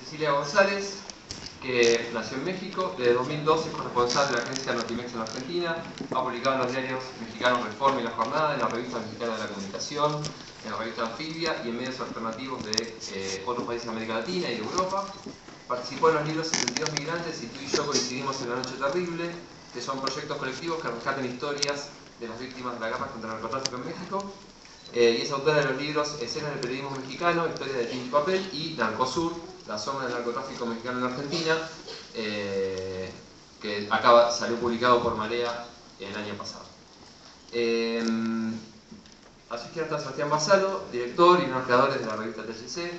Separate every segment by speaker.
Speaker 1: Cecilia González, que nació en México, desde 2012 es corresponsal de la agencia Notimex en Argentina, ha publicado en los diarios mexicanos Reforma y La Jornada, en la revista Mexicana de la Comunicación, en la revista Anfibia y en medios alternativos de otros países de América Latina y de Europa. Participó en los libros 72 Migrantes y Tú y yo coincidimos en La Noche Terrible, que son proyectos colectivos que rescatan historias de las víctimas de la guerra contra el narcotráfico en México. Y es autora de los libros Escenas del periodismo mexicano, Historia de Tinta y Papel y Narcosur, La sombra del narcotráfico mexicano en Argentina, que salió publicado por Marea el año pasado. A su izquierda está Sebastián Basalo, director y uno de los creadores de la revista TCC.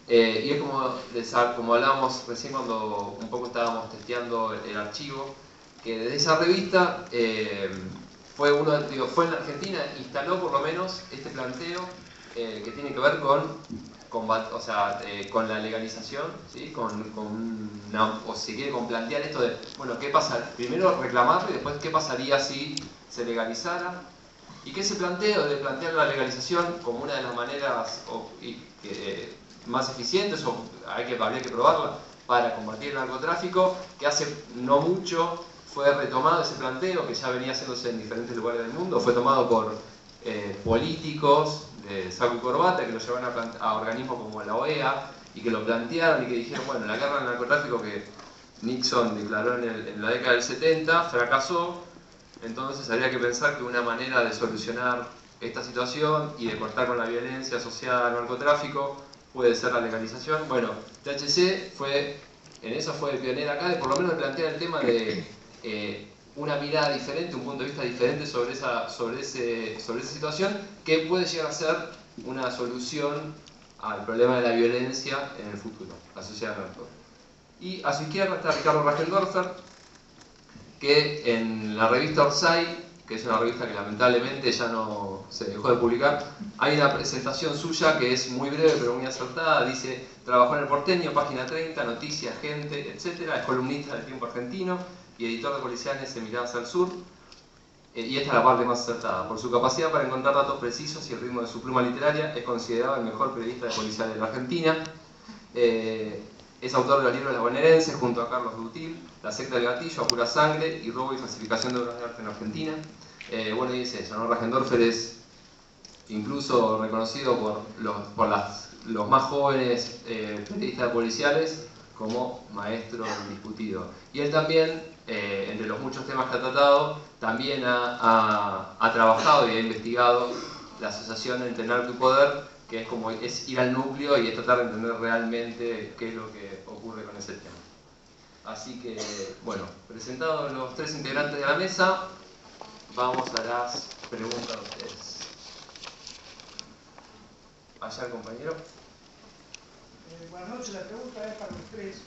Speaker 1: Y es como hablábamos recién cuando un poco estábamos testeando el archivo, que desde esa revista fue en la Argentina, instaló por lo menos este planteo que tiene que ver con la legalización, ¿sí? O si quiere, con plantear esto de, bueno, ¿qué pasa? Primero reclamarlo y después qué pasaría si se legalizara. Y que ese planteo de plantear la legalización como una de las maneras más eficientes, o habría que probarla, para combatir el narcotráfico, que hace no mucho fue retomado ese planteo, que ya venía haciéndose en diferentes lugares del mundo, fue tomado por políticos de saco y corbata que lo llevaron a organismos como la OEA y que lo plantearon y que dijeron, bueno, la guerra al narcotráfico que Nixon declaró en la década del 70 fracasó, entonces habría que pensar que una manera de solucionar esta situación y de cortar con la violencia asociada al narcotráfico puede ser la legalización. Bueno, THC en eso fue pionera acá, de por lo menos de plantear el tema de una mirada diferente, un punto de vista diferente sobre esa situación, que puede llegar a ser una solución al problema de la violencia en el futuro, asociada al narcotráfico. Y a su izquierda está Ricardo Rajendorfer, que en la revista Orsay, que es una revista que lamentablemente ya no se dejó de publicar, hay una presentación suya que es muy breve pero muy acertada. Dice: trabajó en El Porteño, página 30, Noticias, Gente, etc. Es columnista del Tiempo Argentino y editor de Policiales en Miradas al Sur. Y esta es la parte más acertada. Por su capacidad para encontrar datos precisos y el ritmo de su pluma literaria, es considerado el mejor periodista de policiales de la Argentina. Es autor de los libros La Bonaerense, junto a Carlos Dutil, La secta del gatillo, A pura sangre y Robo y falsificación de obras de arte en Argentina. Bueno, y dice eso, ¿no? Rajendorfer es incluso reconocido por los más jóvenes periodistas policiales como maestro indiscutido. Y él también, entre los muchos temas que ha tratado, también ha trabajado y ha investigado la asociación entre narco y poder, que es ir al núcleo y es tratar de entender realmente qué es lo que ocurre con ese tema. Así que, bueno, presentados los tres integrantes de la mesa, vamos a las preguntas de ustedes. Allá, compañero.
Speaker 2: Buenas noches, la pregunta es para los tres,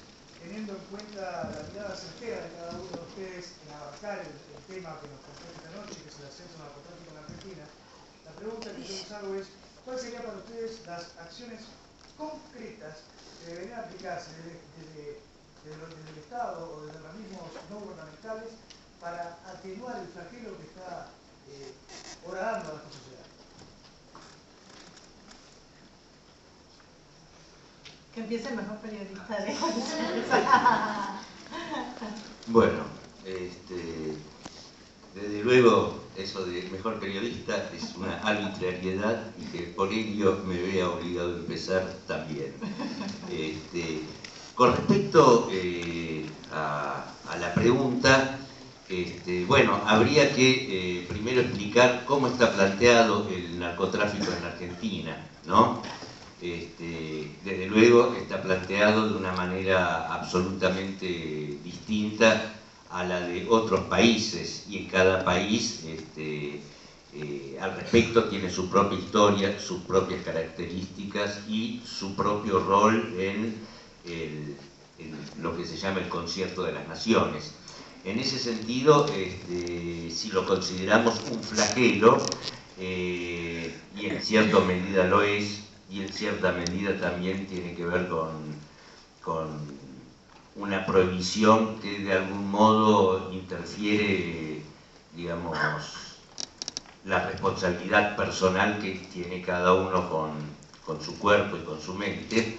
Speaker 2: teniendo en cuenta la mirada certera de cada uno de ustedes en abarcar el tema que nos compete esta noche, que es el ascenso del narcotráfico en la Argentina. La pregunta que yo les hago es: ¿cuáles serían para ustedes las acciones concretas que deberían aplicarse desde el Estado o desde organismos no gubernamentales para atenuar el flagelo que está horadando a nuestra sociedad?
Speaker 3: Que empiece el mejor periodista de
Speaker 4: Bueno, desde luego eso de mejor periodista es una arbitrariedad y que por ello me vea obligado a empezar también. Con respecto a la pregunta, bueno, habría que primero explicar cómo está planteado el narcotráfico en Argentina, ¿no? Desde luego está planteado de una manera absolutamente distinta a la de otros países, y en cada país al respecto tiene su propia historia, sus propias características y su propio rol en lo que se llama el concierto de las naciones. En ese sentido, si lo consideramos un flagelo, y en cierta medida lo es, y en cierta medida también tiene que ver con una prohibición que de algún modo interfiere, digamos, la responsabilidad personal que tiene cada uno con su cuerpo y con su mente.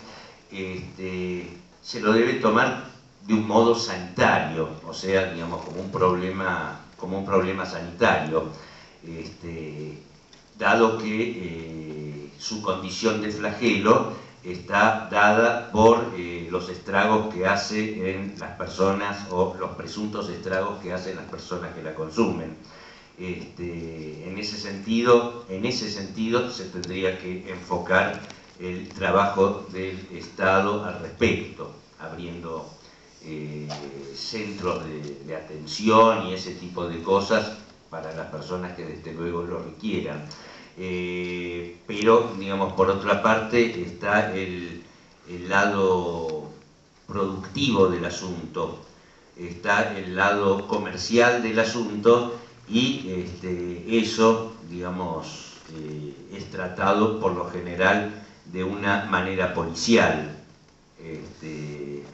Speaker 4: se lo debe tomar de un modo sanitario, o sea, digamos, como un problema sanitario, dado que su condición de flagelo está dada por los estragos que hace en las personas, o los presuntos estragos que hacen las personas que la consumen. En ese sentido se tendría que enfocar el trabajo del Estado al respecto, abriendo centros de atención y ese tipo de cosas para las personas que desde luego lo requieran. Pero, digamos, por otra parte está el lado productivo del asunto, está el lado comercial del asunto, y eso, digamos, es tratado por lo general de una manera policial,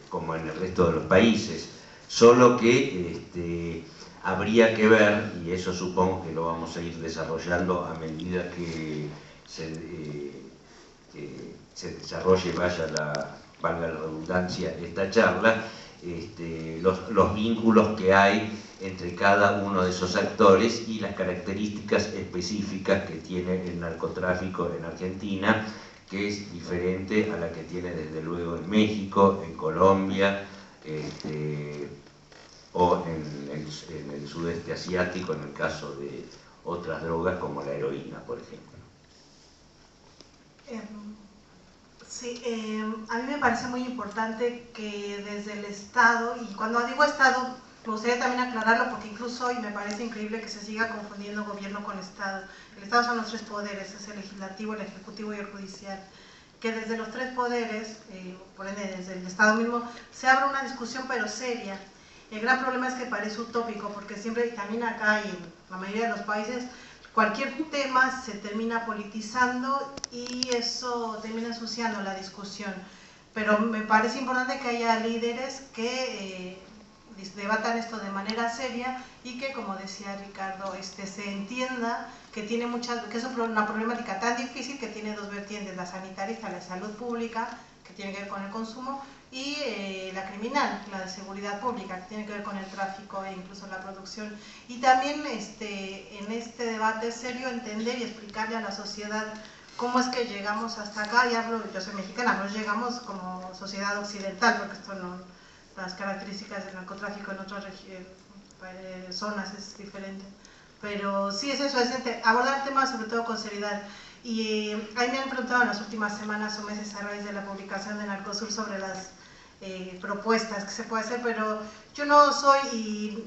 Speaker 4: como en el resto de los países, solo que habría que ver, y eso supongo que lo vamos a ir desarrollando a medida que se desarrolle, valga la redundancia, esta charla, los vínculos que hay entre cada uno de esos actores y las características específicas que tiene el narcotráfico en Argentina, que es diferente a la que tiene desde luego en México, en Colombia, o en el sudeste asiático, en el caso de otras drogas como la heroína, por ejemplo.
Speaker 3: Sí, a mí me parece muy importante que desde el Estado, y cuando digo Estado, me gustaría también aclararlo porque incluso hoy me parece increíble que se siga confundiendo gobierno con Estado. El Estado son los tres poderes, es el legislativo, el ejecutivo y el judicial. Que desde los tres poderes, por ende desde el Estado mismo, se abre una discusión pero seria. El gran problema es que parece utópico porque siempre, también acá y en la mayoría de los países, cualquier tema se termina politizando y eso termina ensuciando la discusión. Pero me parece importante que haya líderes que debatan esto de manera seria y que, como decía Ricardo, se entienda que tiene que es una problemática tan difícil que tiene dos vertientes, la sanitaria, la salud pública, que tiene que ver con el consumo, y la criminal, la de seguridad pública, que tiene que ver con el tráfico e incluso la producción. Y también en este debate serio entender y explicarle a la sociedad cómo es que llegamos hasta acá. Y hablo, yo soy mexicana, pero llegamos como sociedad occidental, porque esto no, las características del narcotráfico en otras zonas es diferente. Pero sí es eso, es abordar temas sobre todo con seriedad. Y a mí me han preguntado en las últimas semanas o meses a raíz de la publicación de Narcosur sobre las propuestas que se puede hacer, pero yo no soy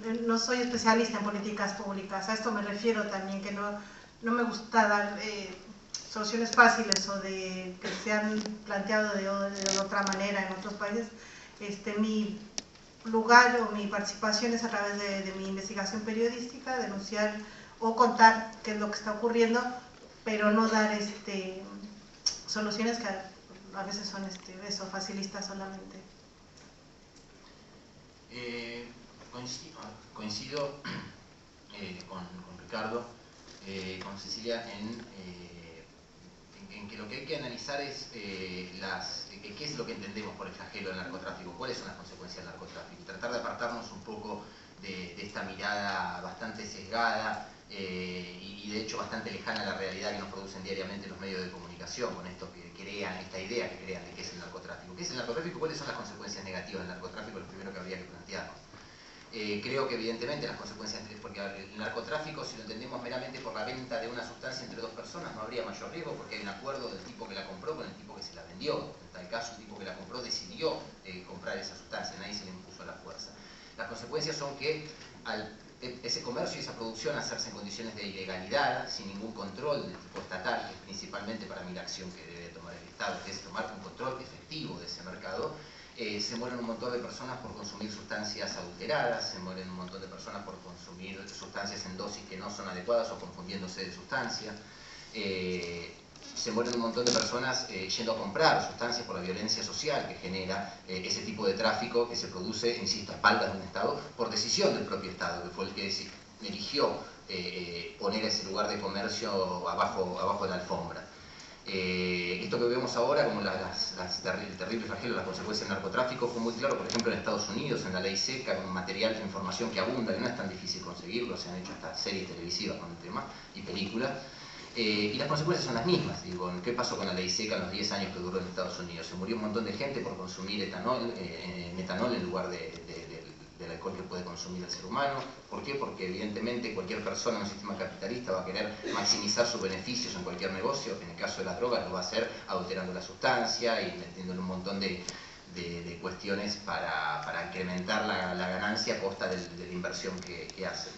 Speaker 3: especialista en políticas públicas. A esto me refiero también, que no me gusta dar soluciones fáciles o que se han planteado de otra manera en otros países. Mi lugar o mi participación es a través de mi investigación periodística, denunciar o contar qué es lo que está ocurriendo, pero no dar soluciones que a veces son facilistas solamente.
Speaker 5: Coincido con Ricardo, con Cecilia, en que lo que hay que analizar es qué es lo que entendemos por el flagelo del narcotráfico, cuáles son las consecuencias del narcotráfico, y tratar de apartarnos un poco de esta mirada bastante sesgada y de hecho bastante lejana a la realidad que nos producen diariamente los medios de comunicación, con esto que crean, esta idea que crean de qué es el narcotráfico. ¿Qué es el narcotráfico? ¿Cuáles son las consecuencias negativas del narcotráfico? Lo primero que habría que plantearnos. Creo que evidentemente las consecuencias, porque el narcotráfico, si lo entendemos meramente por la venta de una sustancia entre dos personas, no habría mayor riesgo porque hay un acuerdo del tipo que la compró con el tipo que se la vendió. En tal caso, el tipo que la compró decidió comprar esa sustancia, nadie se le impuso a la fuerza. Las consecuencias son que ese comercio y esa producción hacerse en condiciones de ilegalidad, sin ningún control del tipo estatal, que es principalmente para mí la acción que debe tomar el Estado, que es tomar un control efectivo de ese mercado. Se mueren un montón de personas por consumir sustancias adulteradas, se mueren un montón de personas por consumir sustancias en dosis que no son adecuadas o confundiéndose de sustancia. Se mueren un montón de personas yendo a comprar sustancias por la violencia social que genera ese tipo de tráfico que se produce, insisto, a espaldas de un Estado, por decisión del propio Estado, que fue el que eligió poner ese lugar de comercio abajo de la alfombra. Esto que vemos ahora como el terrible flagelo, las consecuencias del narcotráfico, fue muy claro, por ejemplo, en Estados Unidos, en la ley seca, con material de información que abunda, que no es tan difícil conseguirlo, se han hecho hasta series televisivas con el tema y películas. Y las consecuencias son las mismas. Digo, ¿qué pasó con la ley seca en los 10 años que duró en Estados Unidos? Se murió un montón de gente por consumir metanol en lugar del alcohol que puede consumir el ser humano. ¿Por qué? Porque evidentemente cualquier persona en un sistema capitalista va a querer maximizar sus beneficios en cualquier negocio. En el caso de las drogas lo va a hacer adulterando la sustancia y metiéndole un montón de cuestiones para incrementar la ganancia a costa de la inversión que hacen.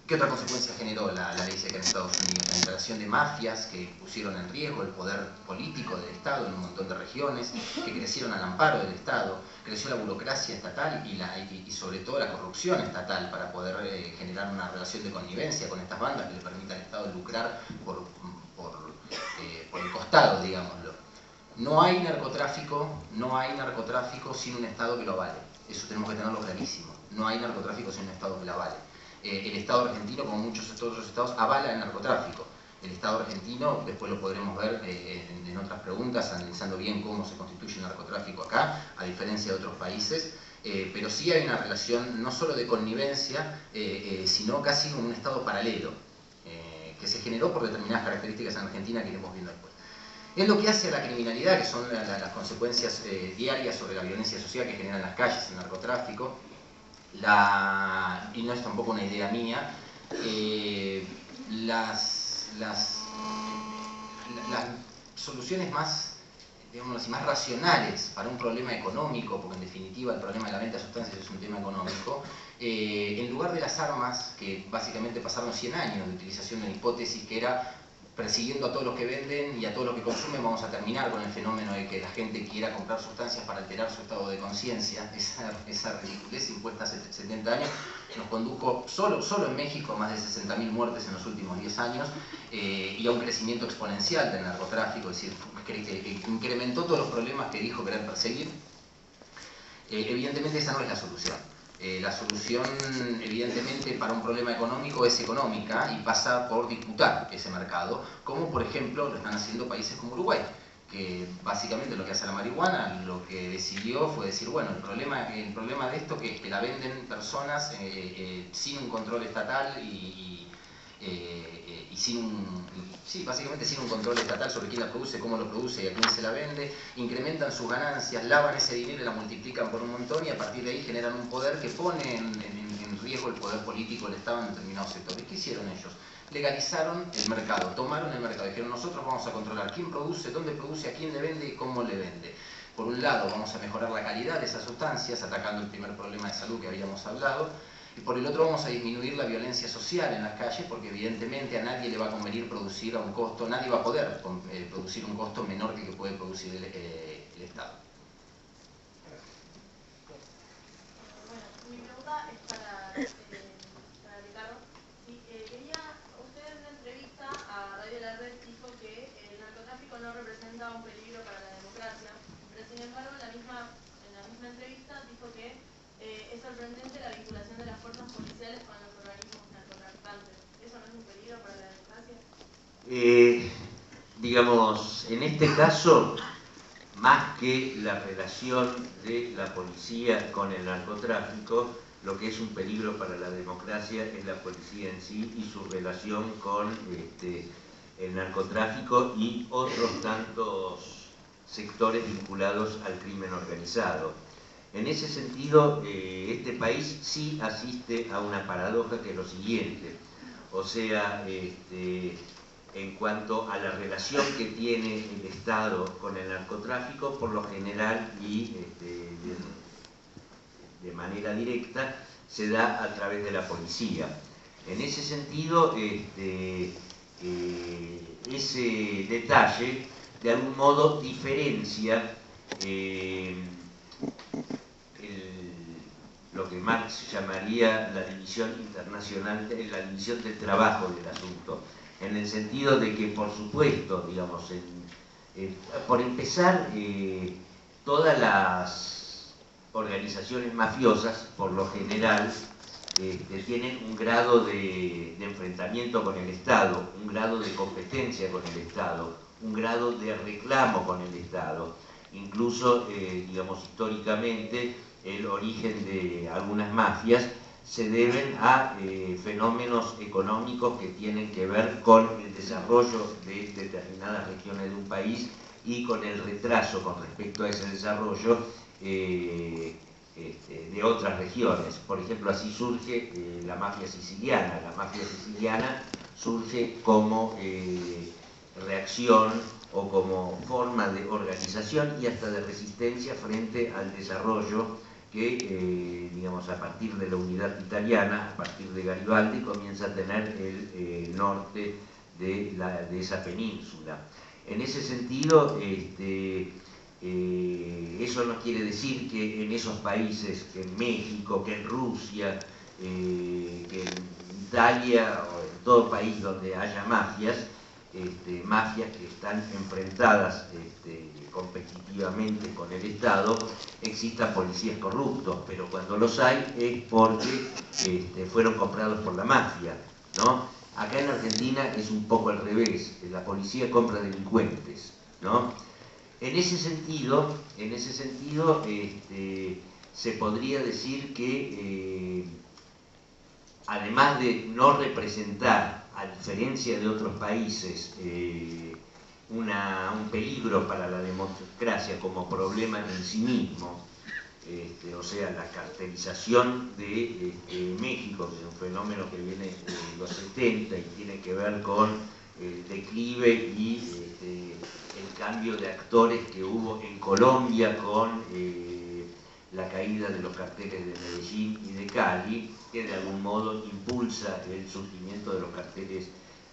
Speaker 5: ¿Qué otra consecuencia generó la ley seca en Estados Unidos? La instalación de mafias que pusieron en riesgo el poder político del Estado en un montón de regiones, que crecieron al amparo del Estado, creció la burocracia estatal y sobre todo la corrupción estatal para poder generar una relación de connivencia con estas bandas que le permita al Estado lucrar por el costado, digámoslo. No hay narcotráfico sin un Estado que lo avale. Eso tenemos que tenerlo clarísimo. No hay narcotráfico sin un Estado que lo avale. El Estado argentino, como muchos otros estados, avala el narcotráfico. El Estado argentino, después lo podremos ver en otras preguntas, analizando bien cómo se constituye el narcotráfico acá, a diferencia de otros países, pero sí hay una relación no solo de connivencia, sino casi como un Estado paralelo, que se generó por determinadas características en Argentina que iremos viendo después. Es lo que hace a la criminalidad, que son las consecuencias diarias sobre la violencia social que generan las calles, el narcotráfico. Y no es tampoco una idea mía, las soluciones más, digamos, más racionales para un problema económico, porque en definitiva el problema de la venta de sustancias es un tema económico, en lugar de las armas, que básicamente pasaron 100 años de utilización de una hipótesis que era persiguiendo a todos los que venden y a todos los que consumen, vamos a terminar con el fenómeno de que la gente quiera comprar sustancias para alterar su estado de conciencia. Esa ridiculez impuesta hace 70 años nos condujo solo en México a más de 60.000 muertes en los últimos 10 años y a un crecimiento exponencial del narcotráfico, es decir, que incrementó todos los problemas que dijo querer perseguir. Evidentemente esa no es la solución. La solución, evidentemente, para un problema económico es económica y pasa por disputar ese mercado, como por ejemplo lo están haciendo países como Uruguay, que básicamente lo que hace la marihuana, lo que decidió fue decir, bueno, el problema de esto que es que la venden personas sin un control estatal y básicamente sin un control estatal sobre quién la produce, cómo lo produce y a quién se la vende, incrementan sus ganancias, lavan ese dinero y la multiplican por un montón y a partir de ahí generan un poder que pone en riesgo el poder político del Estado en determinados sectores. ¿Qué hicieron ellos? Legalizaron el mercado, tomaron el mercado, dijeron nosotros vamos a controlar quién produce, dónde produce, a quién le vende y cómo le vende. Por un lado vamos a mejorar la calidad de esas sustancias, atacando el primer problema de salud que habíamos hablado, y por el otro vamos a disminuir la violencia social en las calles, porque evidentemente a nadie le va a convenir producir a un costo, nadie va a poder producir un costo menor que puede producir el Estado.
Speaker 6: Bueno, mi pregunta es para Ricardo. Usted en una entrevista a Radio La Red dijo que el narcotráfico no representa un peligro para la democracia, pero sin embargo en la misma entrevista dijo que es sorprendente la vinculación de las fuerzas policiales con los organismos narcotraficantes. ¿Eso no es un peligro para la democracia?
Speaker 4: Digamos, en este caso, más que la relación de la policía con el narcotráfico, lo que es un peligro para la democracia es la policía en sí y su relación con el narcotráfico y otros tantos sectores vinculados al crimen organizado. En ese sentido, este país sí asiste a una paradoja que es lo siguiente, o sea, en cuanto a la relación que tiene el Estado con el narcotráfico, por lo general y de manera directa, se da a través de la policía. En ese sentido, ese detalle de algún modo diferencia lo que Marx llamaría la división internacional, la división del trabajo del asunto, en el sentido de que, por supuesto, digamos, por empezar, todas las organizaciones mafiosas, por lo general, tienen un grado de enfrentamiento con el Estado, un grado de competencia con el Estado, un grado de reclamo con el Estado. Incluso, digamos, históricamente, el origen de algunas mafias se deben a fenómenos económicos que tienen que ver con el desarrollo de determinadas regiones de un país y con el retraso con respecto a ese desarrollo de otras regiones. Por ejemplo, así surge la mafia siciliana. La mafia siciliana surge como reacción o como forma de organización y hasta de resistencia frente al desarrollo que, digamos, a partir de la unidad italiana, a partir de Garibaldi, comienza a tener el norte de esa península. En ese sentido, eso no quiere decir que en esos países, que en México, que en Rusia, que en Italia o en todo país donde haya mafias, mafias que están enfrentadas competitivamente con el Estado, existan policías corruptos, pero cuando los hay es porque fueron comprados por la mafia, ¿no? Acá en Argentina es un poco al revés, la policía compra delincuentes, ¿no? En ese sentido, se podría decir que además de no representar, a diferencia de otros países, un peligro para la democracia como problema en sí mismo, o sea, la cartelización de México, que es un fenómeno que viene de los 70 y tiene que ver con el declive y el cambio de actores que hubo en Colombia con la caída de los carteles de Medellín y de Cali, que de algún modo impulsa el surgimiento de los carteles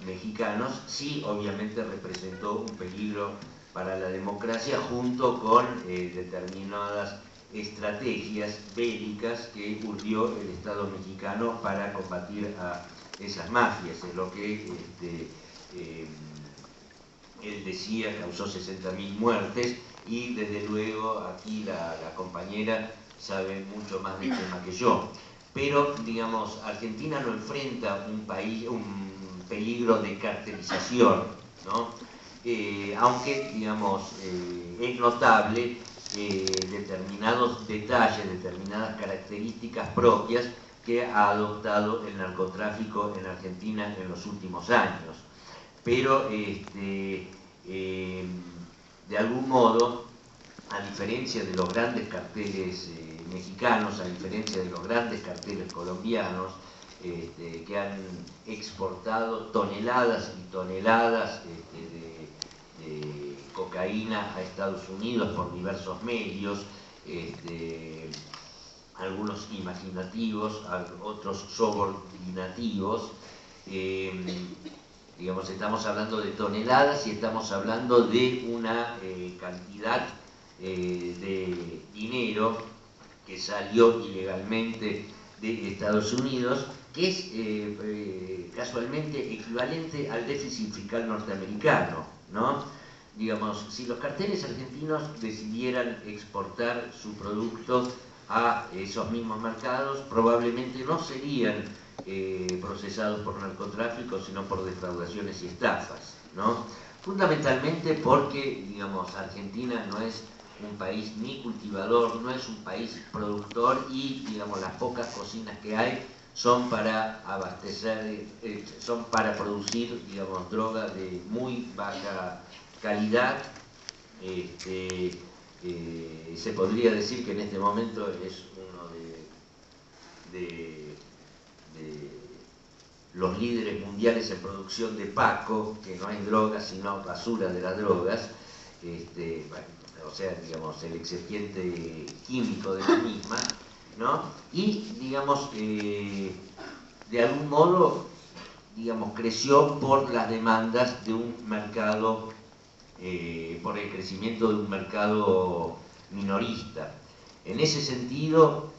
Speaker 4: mexicanos. Sí, obviamente representó un peligro para la democracia junto con determinadas estrategias bélicas que urdió el Estado mexicano para combatir a esas mafias, en lo que él decía causó 60.000 muertes, y desde luego aquí la compañera sabe mucho más del tema que yo. Pero, digamos, Argentina no enfrenta un peligro de cartelización, ¿no? Aunque, digamos, es notable determinados detalles, determinadas características propias que ha adoptado el narcotráfico en Argentina en los últimos años. Pero, de algún modo, a diferencia de los grandes carteles mexicanos, a diferencia de los grandes carteles colombianos, que han exportado toneladas y toneladas de cocaína a Estados Unidos por diversos medios, algunos imaginativos, otros subordinativos. Digamos, estamos hablando de toneladas y estamos hablando de una cantidad de dinero que salió ilegalmente de Estados Unidos, que es casualmente equivalente al déficit fiscal norteamericano, ¿no? Digamos, si los carteles argentinos decidieran exportar su producto a esos mismos mercados, probablemente no serían procesados por narcotráfico, sino por defraudaciones y estafas, ¿no? Fundamentalmente porque, digamos, Argentina no es un país ni cultivador, no es un país productor, y, digamos, las pocas cocinas que hay son para abastecer, son para producir, digamos, droga de muy baja calidad. Se podría decir que en este momento es uno de los líderes mundiales en producción de Paco, que no es droga sino basura de las drogas, o sea, digamos, el excipiente químico de la misma, ¿no? Y, digamos, de algún modo, digamos, creció por las demandas de un mercado, por el crecimiento de un mercado minorista. En ese sentido,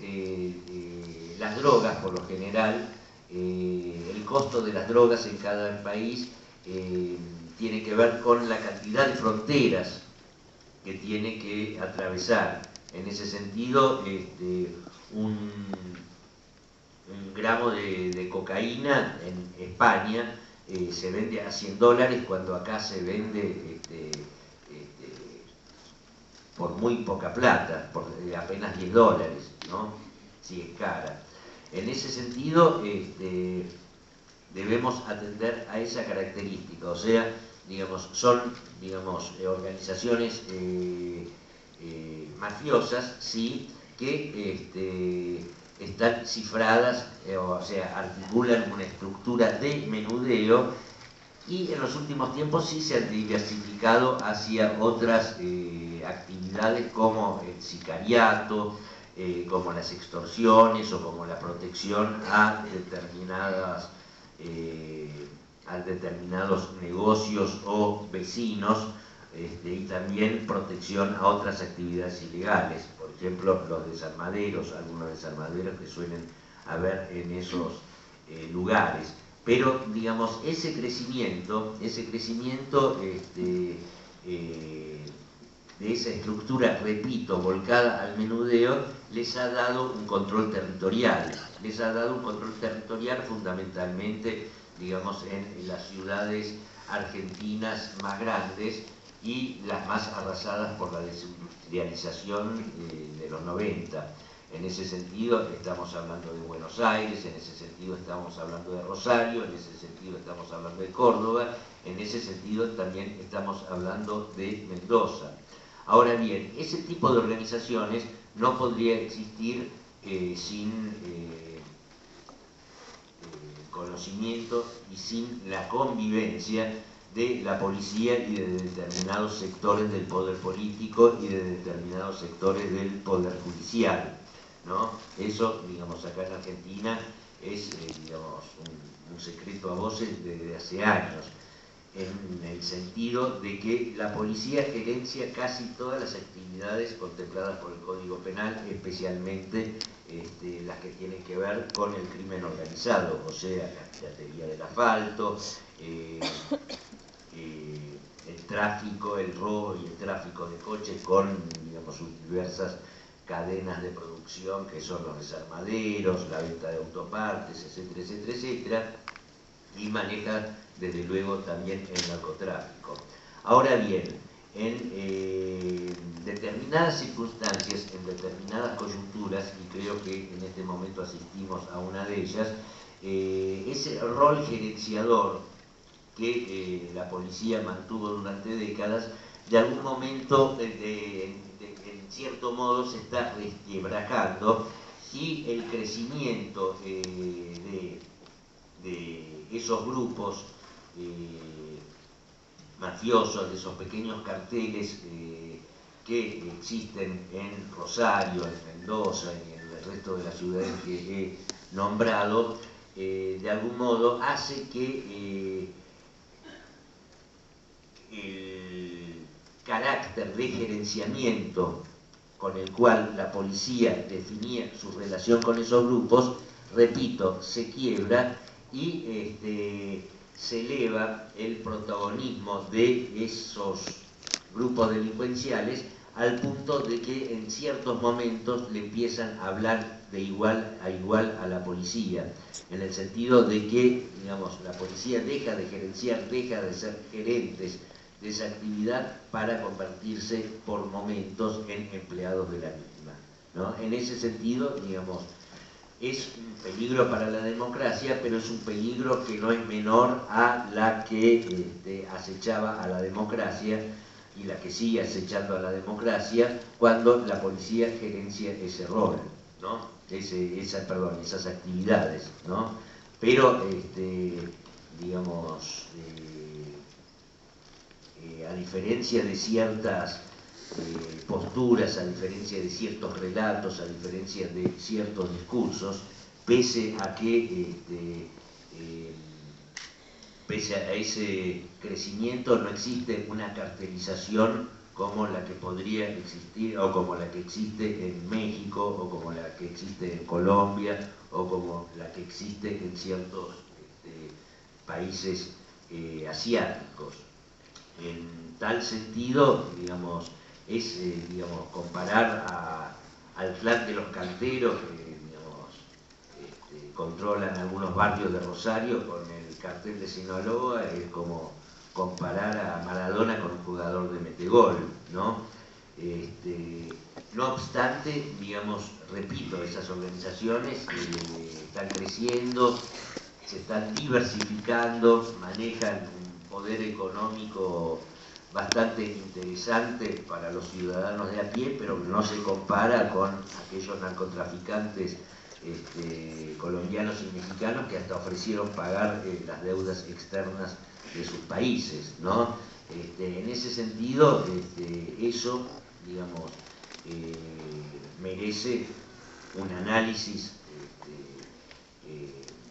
Speaker 4: las drogas, por lo general, el costo de las drogas en cada país tiene que ver con la cantidad de fronteras que tiene que atravesar. En ese sentido, un gramo de cocaína en España se vende a $100 cuando acá se vende por muy poca plata, por apenas $10, ¿no? Si es cara. En ese sentido, debemos atender a esa característica, o sea, digamos, son, digamos, organizaciones mafiosas, sí, que están cifradas, o sea, articulan una estructura de menudeo, y en los últimos tiempos sí se han diversificado hacia otras actividades como el sicariato, como las extorsiones o como la protección a determinados negocios o vecinos, y también protección a otras actividades ilegales, por ejemplo los desarmaderos, algunos desarmaderos que suelen haber en esos lugares. Pero, digamos, ese crecimiento de esa estructura, repito, volcada al menudeo, les ha dado un control territorial. Les ha dado un control territorial fundamentalmente, digamos, en las ciudades argentinas más grandes y las más arrasadas por la desindustrialización de los 90. En ese sentido estamos hablando de Buenos Aires, en ese sentido estamos hablando de Rosario, en ese sentido estamos hablando de Córdoba, en ese sentido también estamos hablando de Mendoza. Ahora bien, ese tipo de organizaciones no podría existir sin conocimiento y sin la convivencia de la policía y de determinados sectores del poder político y de determinados sectores del poder judicial, ¿no? Eso, digamos, acá en Argentina es, digamos, un secreto a voces desde hace años, en el sentido de que la policía gerencia casi todas las actividades contempladas por el Código Penal, especialmente las que tienen que ver con el crimen organizado, o sea, la piratería del asfalto, el tráfico, el robo y el tráfico de coches con, digamos, sus diversas cadenas de producción que son los desarmaderos, la venta de autopartes, etcétera, etcétera, etcétera, y maneja desde luego también el narcotráfico. Ahora bien, en determinadas circunstancias, en determinadas coyunturas, y creo que en este momento asistimos a una de ellas, ese rol gerenciador que la policía mantuvo durante décadas, de algún momento, en cierto modo, se está resquebrajando, y el crecimiento de esos grupos mafiosos, de esos pequeños carteles que existen en Rosario, en Mendoza y en el resto de las ciudades que he nombrado, de algún modo hace que el carácter de gerenciamiento con el cual la policía definía su relación con esos grupos, repito, se quiebra y se eleva el protagonismo de esos grupos delincuenciales al punto de que en ciertos momentos le empiezan a hablar de igual a la policía, en el sentido de que, digamos, la policía deja de gerenciar, deja de ser gerentes de esa actividad para convertirse por momentos en empleados de la misma, ¿no? En ese sentido, digamos, es un peligro para la democracia, pero es un peligro que no es menor a la que acechaba a la democracia y la que sigue acechando a la democracia cuando la policía gerencia ese rol, ¿no? Esas actividades, ¿no? Pero, digamos, a diferencia de ciertas posturas, a diferencia de ciertos relatos, a diferencia de ciertos discursos, pese a ese crecimiento no existe una cartelización como la que podría existir, o como la que existe en México, o como la que existe en Colombia, o como la que existe en ciertos países asiáticos. En tal sentido, digamos, es comparar al clan de los canteros, controlan algunos barrios de Rosario con el cartel de Sinaloa, es como comparar a Maradona con un jugador de metegol, ¿no? No obstante, digamos, repito, esas organizaciones están creciendo, se están diversificando, manejan un poder económico bastante interesante para los ciudadanos de a pie, pero no se compara con aquellos narcotraficantes colombianos y mexicanos que hasta ofrecieron pagar las deudas externas de sus países, ¿no? En ese sentido, eso, digamos, merece un análisis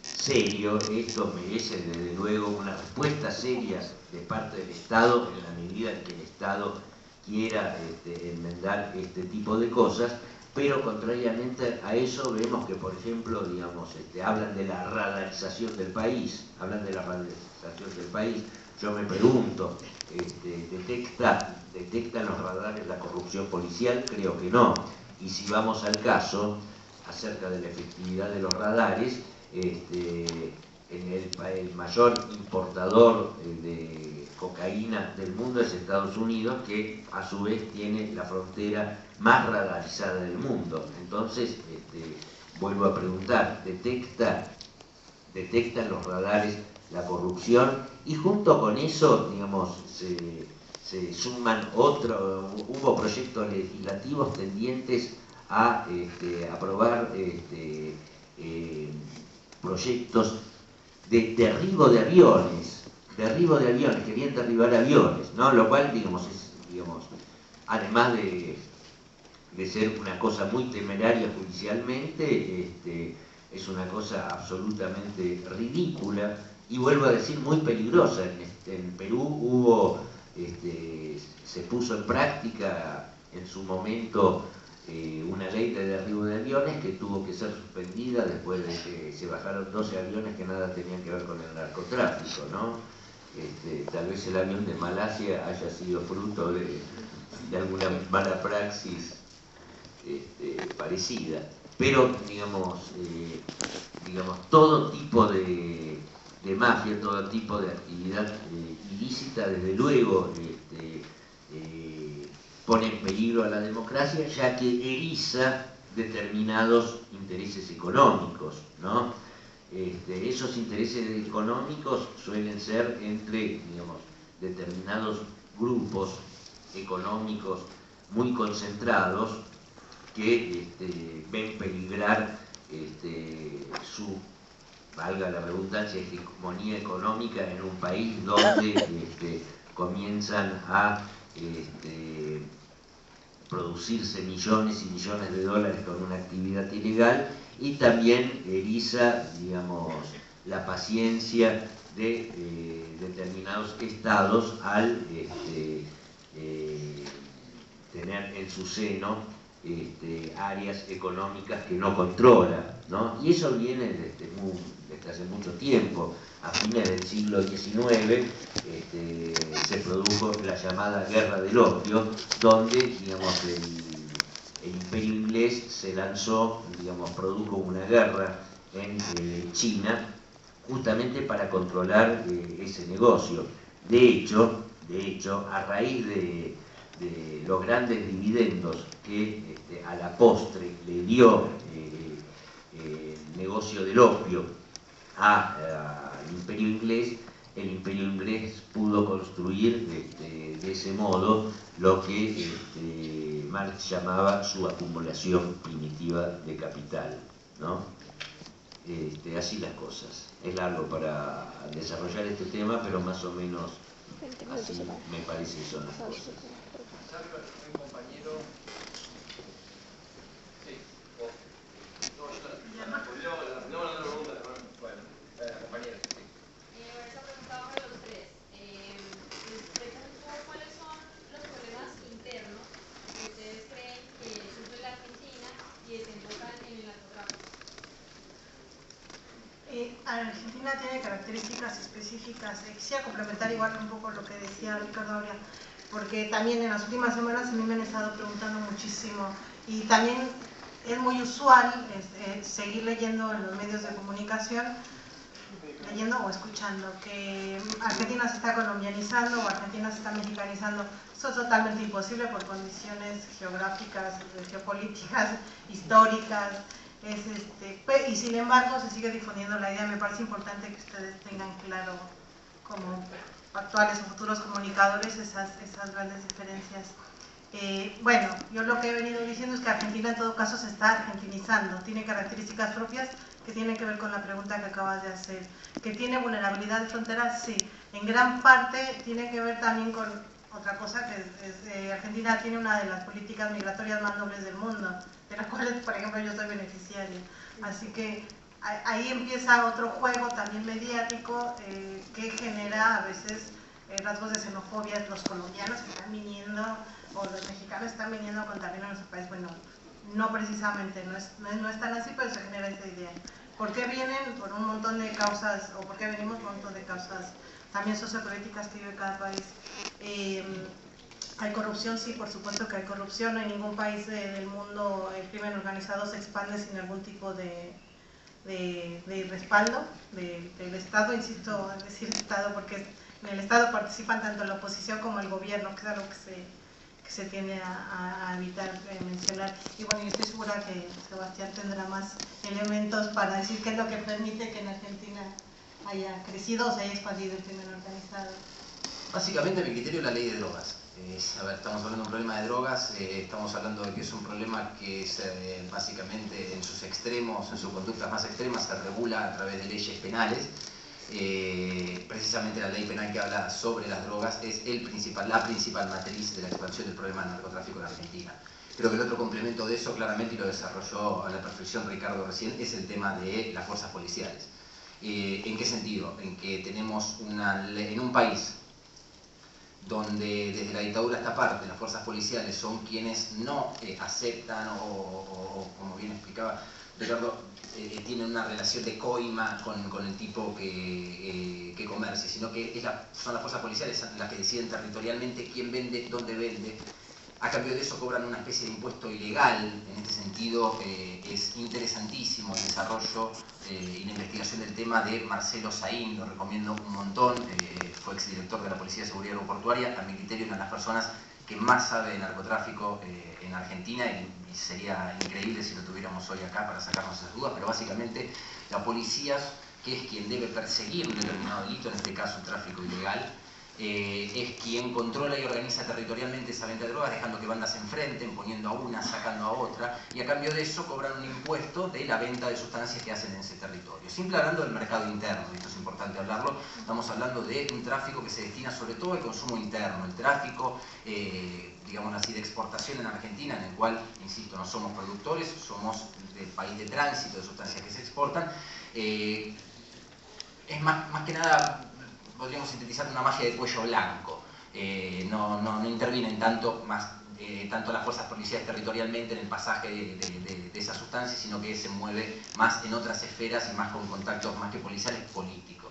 Speaker 4: serio. Esto merece desde luego una respuesta seria de parte del Estado en la medida en que el Estado quiera enmendar este tipo de cosas, pero contrariamente a eso vemos que, por ejemplo, digamos, hablan de la radarización del país, Yo me pregunto, ¿detectan los radares la corrupción policial? Creo que no. Y si vamos al caso acerca de la efectividad de los radares, el mayor importador de cocaína del mundo es Estados Unidos, que a su vez tiene la frontera más radarizada del mundo. Entonces, vuelvo a preguntar, ¿detectan los radares la corrupción? Y junto con eso, digamos, se suman hubo proyectos legislativos tendientes a aprobar proyectos de derribo de aviones, querían derribar aviones, ¿no? Lo cual, digamos, además de ser una cosa muy temeraria judicialmente, es una cosa absolutamente ridícula y, vuelvo a decir, muy peligrosa. En Perú se puso en práctica en su momento una ley de derribo de aviones que tuvo que ser suspendida después de que se bajaron 12 aviones que nada tenían que ver con el narcotráfico, ¿no? Tal vez el avión de Malasia haya sido fruto de alguna mala praxis parecida, pero digamos, todo tipo de mafia, todo tipo de actividad ilícita, desde luego, pone en peligro a la democracia, ya que eriza determinados intereses económicos, ¿no? Esos intereses económicos suelen ser entre, digamos, determinados grupos económicos muy concentrados que ven peligrar su, valga la redundancia, hegemonía económica en un país donde comienzan a producirse millones y millones de dólares con una actividad ilegal, y también eriza, digamos, la paciencia de determinados estados al tener en su seno áreas económicas que no controla, ¿no? Y eso viene desde hace mucho tiempo. A fines del siglo XIX se produjo la llamada Guerra del Opio, donde, digamos, el Imperio inglés se lanzó, digamos, produjo una guerra en China justamente para controlar ese negocio. De hecho, a raíz de los grandes dividendos que a la postre le dio el negocio del opio al Imperio inglés, el Imperio inglés pudo construir de ese modo lo que Marx llamaba su acumulación primitiva de capital, ¿no? Así las cosas. Es largo para desarrollar este tema, pero más o menos así me parece que son las cosas.
Speaker 1: Un compañero. Sí. Compañero, sí.
Speaker 6: Esta pregunta va para los tres. Les pregunto cuáles son los problemas internos que ustedes creen que sufre la Argentina y desembocan en el narcotráfico.
Speaker 3: Argentina tiene características específicas. Quisiera complementar igual un poco lo que decía Ricardo Aurea, porque también en las últimas semanas a mí me han estado preguntando muchísimo, y también es muy usual seguir leyendo en los medios de comunicación, leyendo o escuchando que Argentina se está colombianizando o Argentina se está mexicanizando. Eso es totalmente imposible por condiciones geográficas, geopolíticas, históricas. Y sin embargo se sigue difundiendo la idea. Me parece importante que ustedes tengan claro, como actuales o futuros comunicadores, esas grandes diferencias. Bueno, yo lo que he venido diciendo es que Argentina en todo caso se está argentinizando, tiene características propias que tienen que ver con la pregunta que acabas de hacer. ¿Que tiene vulnerabilidad de fronteras? Sí. En gran parte tiene que ver también con otra cosa, que Argentina tiene una de las políticas migratorias más nobles del mundo, de las cuales, por ejemplo, yo soy beneficiaria. Así que ahí empieza otro juego también mediático que genera a veces rasgos de xenofobia. Los colombianos están viniendo, o los mexicanos están viniendo a contaminar a nuestro país. Bueno, no precisamente, no es tan así, pero se genera esa idea. ¿Por qué vienen? Por un montón de causas, o por qué venimos por un montón de causas también sociopolíticas que vive cada país. ¿Hay corrupción? Sí, por supuesto que hay corrupción. No hay ningún país del mundo el crimen organizado se expande sin algún tipo de respaldo del Estado. Insisto en decir Estado porque en el Estado participan tanto la oposición como el gobierno, que es algo que se tiende a evitar mencionar. Y bueno, yo estoy segura que Sebastián tendrá más elementos para decir qué es lo que permite que en Argentina haya crecido o se haya expandido el crimen organizado.
Speaker 5: Básicamente, a mi criterio, la ley de drogas. A ver, estamos hablando de un problema de drogas, estamos hablando de que es un problema que básicamente en sus extremos, en sus conductas más extremas, se regula a través de leyes penales. Precisamente la ley penal que habla sobre las drogas es la principal matriz de la expansión del problema del narcotráfico en Argentina. Creo que el otro complemento de eso, claramente, y lo desarrolló a la perfección Ricardo recién, es el tema de las fuerzas policiales. ¿En qué sentido? En que tenemos en un país donde desde la dictadura a esta parte las fuerzas policiales son quienes no aceptan o, como bien explicaba Ricardo, tienen una relación de coima con el tipo que comercie, sino que son las fuerzas policiales las que deciden territorialmente quién vende, dónde vende. A cambio de eso cobran una especie de impuesto ilegal. En este sentido es interesantísimo el desarrollo y la investigación del tema de Marcelo Saín, lo recomiendo un montón, fue exdirector de la Policía de Seguridad Aeroportuaria, a mi criterio una de las personas que más sabe de narcotráfico en Argentina, y sería increíble si lo tuviéramos hoy acá para sacarnos esas dudas, pero básicamente la policía, que es quien debe perseguir un determinado delito, en este caso el tráfico ilegal, es quien controla y organiza territorialmente esa venta de drogas, dejando que bandas se enfrenten, poniendo a una, sacando a otra, y a cambio de eso cobran un impuesto de la venta de sustancias que hacen en ese territorio. Siempre hablando del mercado interno, y esto es importante hablarlo, estamos hablando de un tráfico que se destina sobre todo al consumo interno, el tráfico, digamos así, de exportación en Argentina, en el cual, insisto, no somos productores, somos el país de tránsito de sustancias que se exportan. Es más que nada, podríamos sintetizar una magia de cuello blanco. No intervienen tanto las fuerzas policiales territorialmente en el pasaje de esas sustancias, sino que se mueve más en otras esferas y más con contactos más que policiales, políticos.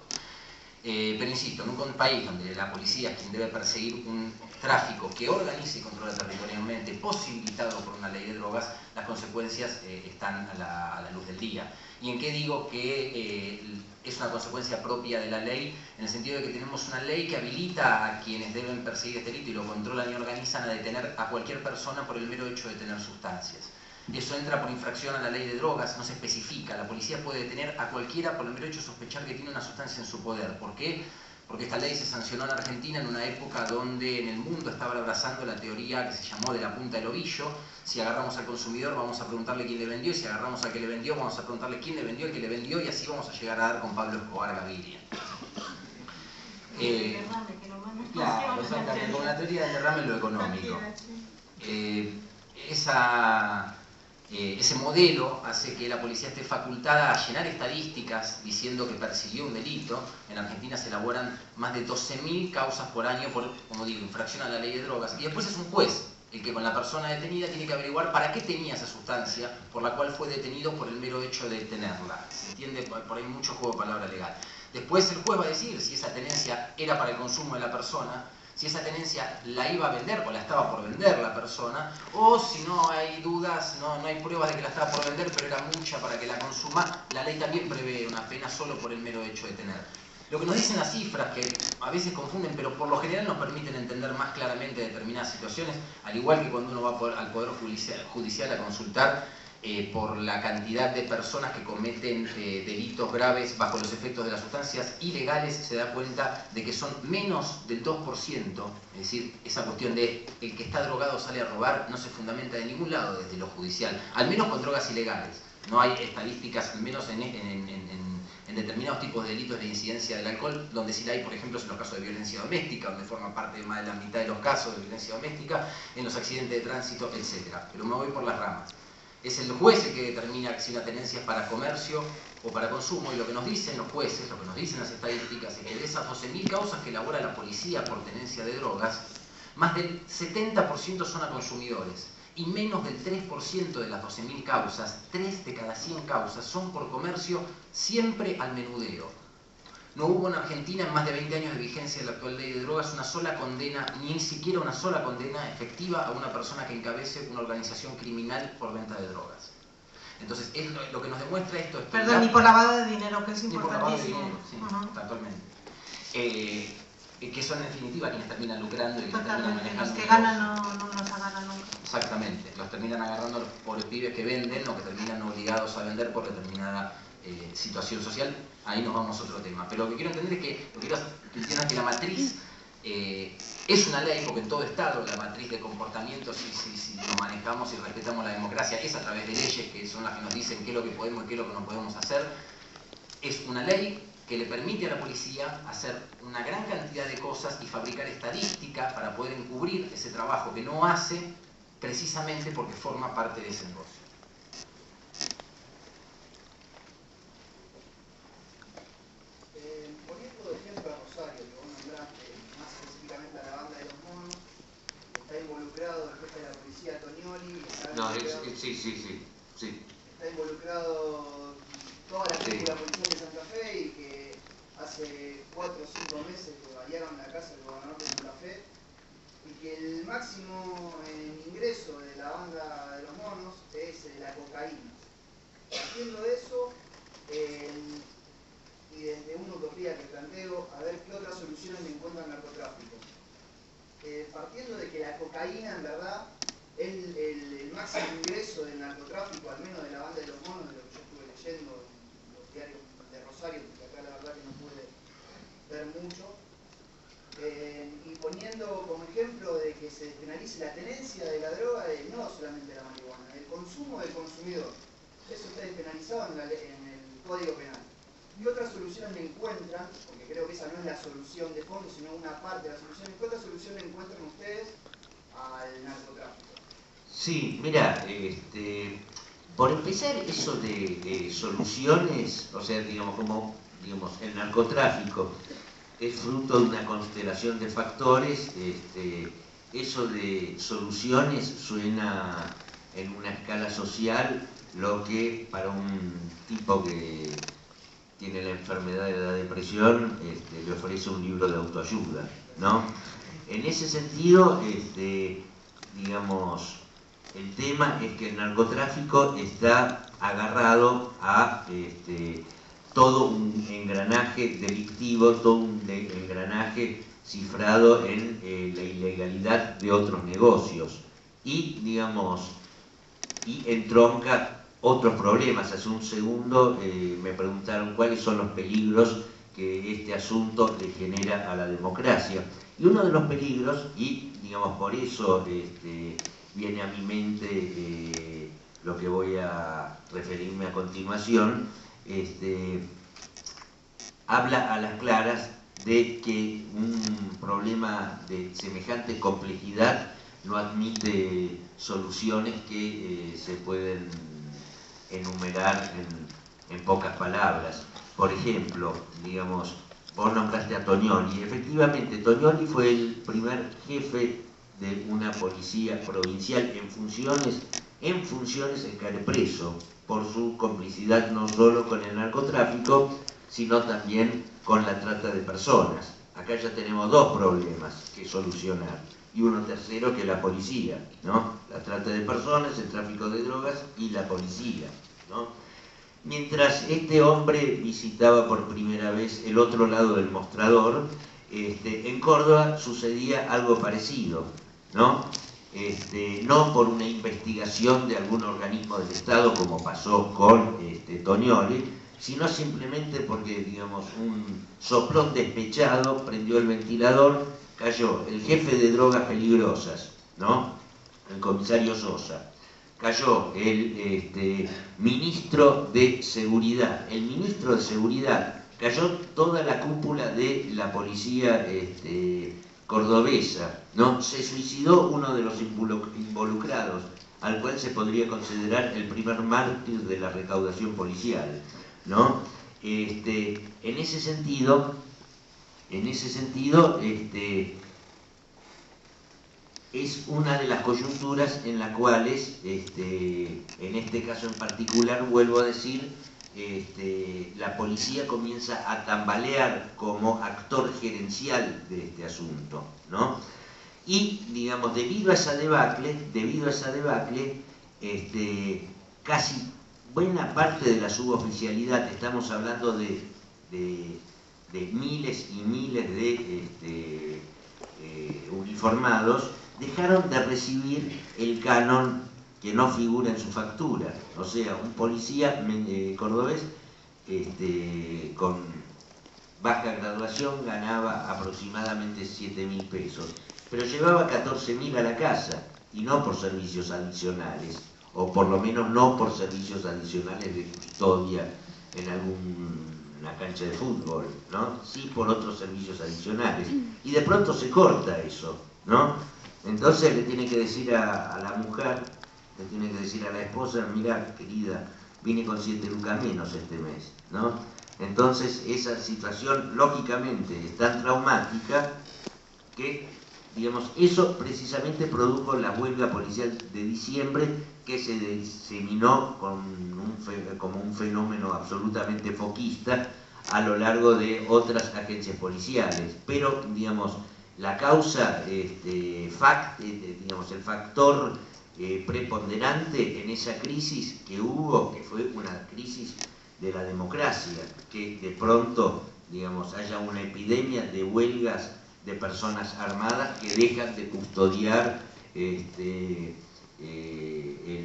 Speaker 5: Pero insisto, en un país donde la policía es quien debe perseguir un tráfico que organiza y controla territorialmente, posibilitado por una ley de drogas, las consecuencias están a la luz del día. ¿Y en qué digo que es una consecuencia propia de la ley? En el sentido de que tenemos una ley que habilita a quienes deben perseguir este delito y lo controlan y organizan a detener a cualquier persona por el mero hecho de tener sustancias. Eso entra por infracción a la ley de drogas, no se especifica. La policía puede detener a cualquiera por el mero hecho de sospechar que tiene una sustancia en su poder. ¿Por qué? Porque esta ley se sancionó en Argentina en una época donde en el mundo estaba abrazando la teoría que se llamó de la punta del ovillo. Si agarramos al consumidor vamos a preguntarle quién le vendió, y si agarramos al que le vendió vamos a preguntarle quién le vendió al que le vendió, y así vamos a llegar a dar con Pablo Escobar Gaviria. Claro, exactamente, con la teoría del derrame en lo económico. Ese modelo hace que la policía esté facultada a llenar estadísticas diciendo que persiguió un delito. En Argentina se elaboran más de 12.000 causas por año por, como digo, infracción a la ley de drogas. Y después es un juez el que con la persona detenida tiene que averiguar para qué tenía esa sustancia por la cual fue detenido por el mero hecho de tenerla. ¿Se entiende? Por ahí mucho juego de palabra legal. Después el juez va a decir si esa tenencia era para el consumo de la persona, si esa tenencia la iba a vender o la estaba por vender la persona, o si no hay dudas, no hay pruebas de que la estaba por vender, pero era mucha para que la consuma, la ley también prevé una pena solo por el mero hecho de tener. Lo que nos dicen las cifras, que a veces confunden, pero por lo general nos permiten entender más claramente determinadas situaciones, al igual que cuando uno va al Poder Judicial a consultar por la cantidad de personas que cometen delitos graves bajo los efectos de las sustancias ilegales, se da cuenta de que son menos del 2%, es decir, esa cuestión de el que está drogado sale a robar no se fundamenta de ningún lado desde lo judicial, al menos con drogas ilegales. No hay estadísticas, al menos en determinados tipos de delitos de incidencia del alcohol, donde sí la hay, por ejemplo, en los casos de violencia doméstica, donde forma parte de más de la mitad de los casos de violencia doméstica, en los accidentes de tránsito, etc. Pero me voy por las ramas. Es el juez el que determina si una tenencia es para comercio o para consumo, y lo que nos dicen los jueces, lo que nos dicen las estadísticas, es que de esas 12.000 causas que elabora la policía por tenencia de drogas, más del 70% son a consumidores, y menos del 3% de las 12.000 causas, 3 de cada 100 causas, son por comercio, siempre al menudeo. No hubo en Argentina, en más de 20 años de vigencia de la actual ley de drogas, una sola condena, ni siquiera una sola condena efectiva a una persona que encabece una organización criminal por venta de drogas. Entonces, lo que nos demuestra esto es que...
Speaker 3: Perdón, ni por lavado de dinero, que es
Speaker 5: ni por lavado de
Speaker 3: importantísimo.
Speaker 5: dinero, sí, actualmente. Que son en definitiva quienes terminan lucrando y quienes terminan manejando.
Speaker 3: Los que ganan no los agarran nunca.
Speaker 5: Exactamente, los terminan agarrando los pobres pibes que venden o que terminan obligados a vender por determinada situación social. Ahí nos vamos a otro tema. Pero lo que quiero entender es que, entiendan que la matriz es una ley, porque en todo Estado la matriz de comportamiento, si nos manejamos y respetamos la democracia, es a través de leyes que son las que nos dicen qué es lo que podemos y qué es lo que no podemos hacer. Es una ley que le permite a la policía hacer una gran cantidad de cosas y fabricar estadística para poder encubrir ese trabajo que no hace, precisamente porque forma parte de ese negocio.
Speaker 7: Poniendo de ejemplo a Rosario, que vos nombraste, más específicamente a la banda de los monos, está involucrado el jefe de la policía, Tognoli.
Speaker 4: Sí.
Speaker 7: Está involucrado toda la cúpula policial de Santa Fe, y que hace 4 o 5 meses que vallaron la casa del gobernador de Santa Fe, y que el máximo ingreso de la banda de los monos es la cocaína. Partiendo de eso, y desde una utopía que planteo, a ver qué otras soluciones le encuentran al narcotráfico. Partiendo de que la cocaína, en verdad, es el máximo ingreso del narcotráfico, al menos de la banda de los monos, de lo que yo estuve leyendo en los diarios de Rosario, porque acá la verdad que no pude ver mucho, y poniendo como ejemplo de que se penalice la tenencia de la droga, no solamente la marihuana, el consumo del consumidor. Eso está despenalizado en el Código Penal. ¿Qué otras soluciones le encuentran? Porque creo que esa no es la solución de fondo, sino una parte de la solución. ¿Qué otra solución le encuentran ustedes al narcotráfico?
Speaker 4: Sí, mira, por empezar, eso de soluciones, o sea, digamos, el narcotráfico es fruto de una constelación de factores, eso de soluciones suena en una escala social lo que para un tipo que tiene la enfermedad de la depresión le ofrece un libro de autoayuda, ¿no? En ese sentido, digamos, el tema es que el narcotráfico está agarrado a todo un engranaje delictivo, todo un engranaje cifrado en la ilegalidad de otros negocios y, digamos, y entronca otros problemas. Hace un segundo me preguntaron cuáles son los peligros que este asunto le genera a la democracia. Y uno de los peligros, y digamos por eso viene a mi mente lo que voy a referirme a continuación, habla a las claras de que un problema de semejante complejidad no admite soluciones que se pueden enumerar en pocas palabras. Por ejemplo, digamos, vos nombraste a Tognoli. Efectivamente, Tognoli fue el primer jefe de una policía provincial en funciones en Carepreso, por su complicidad no solo con el narcotráfico, sino también con la trata de personas. acá ya tenemos dos problemas que solucionar, y uno tercero que es la policía, ¿no? La trata de personas, el tráfico de drogas y la policía, ¿no? Mientras este hombre visitaba por primera vez el otro lado del mostrador, en Córdoba sucedía algo parecido, ¿no? No por una investigación de algún organismo del Estado como pasó con Tonioli, sino simplemente porque, digamos, un soplón despechado prendió el ventilador, cayó el jefe de drogas peligrosas, ¿no? El comisario Sosa, cayó el ministro de Seguridad, cayó toda la cúpula de la policía cordobesa, ¿no? Se suicidó uno de los involucrados, al cual se podría considerar el primer mártir de la recaudación policial, ¿no? En ese sentido, es una de las coyunturas en las cuales, en este caso en particular, vuelvo a decir, la policía comienza a tambalear como actor gerencial de este asunto, ¿no? Y, digamos, debido a esa debacle, casi buena parte de la suboficialidad, estamos hablando de miles y miles de uniformados, dejaron de recibir el canon que no figura en su factura. O sea, un policía cordobés con baja graduación ganaba aproximadamente 7.000 pesos, pero llevaba 14.000 a la casa, y no por servicios adicionales, o por lo menos no por servicios adicionales de custodia en alguna cancha de fútbol, ¿no? Sí por otros servicios adicionales. Y de pronto se corta eso, ¿no? Entonces le tiene que decir a la mujer, le tiene que decir a la esposa: mira, querida, vine con 7 lucas menos este mes, ¿no? Entonces esa situación lógicamente es tan traumática que, digamos, eso precisamente produjo la huelga policial de diciembre, que se diseminó como un fenómeno absolutamente foquista a lo largo de otras agencias policiales. Pero, digamos, la causa, digamos, el factor preponderante en esa crisis que hubo, que fue una crisis de la democracia, que de pronto, digamos, haya una epidemia de huelgas de personas armadas que dejan de custodiar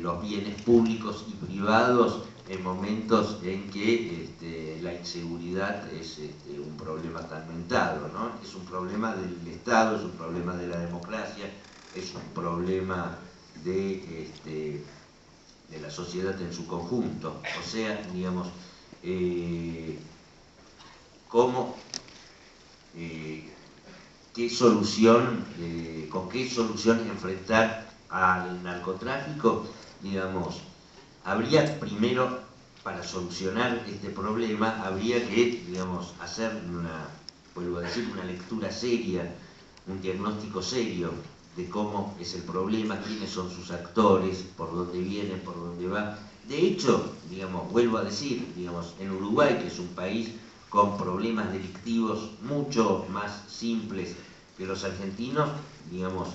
Speaker 4: los bienes públicos y privados en momentos en que la inseguridad es un problema tan mentado, ¿no? Es un problema del Estado, es un problema de la democracia, es un problema de la sociedad en su conjunto. O sea, digamos, cómo con qué solución enfrentar al narcotráfico. Digamos, habría primero, para solucionar este problema, habría que, digamos, hacer vuelvo a decir, una lectura seria, un diagnóstico serio de cómo es el problema, quiénes son sus actores, por dónde viene, por dónde va. De hecho, digamos, vuelvo a decir, digamos, en Uruguay, que es un país con problemas delictivos mucho más simples que los argentinos, digamos,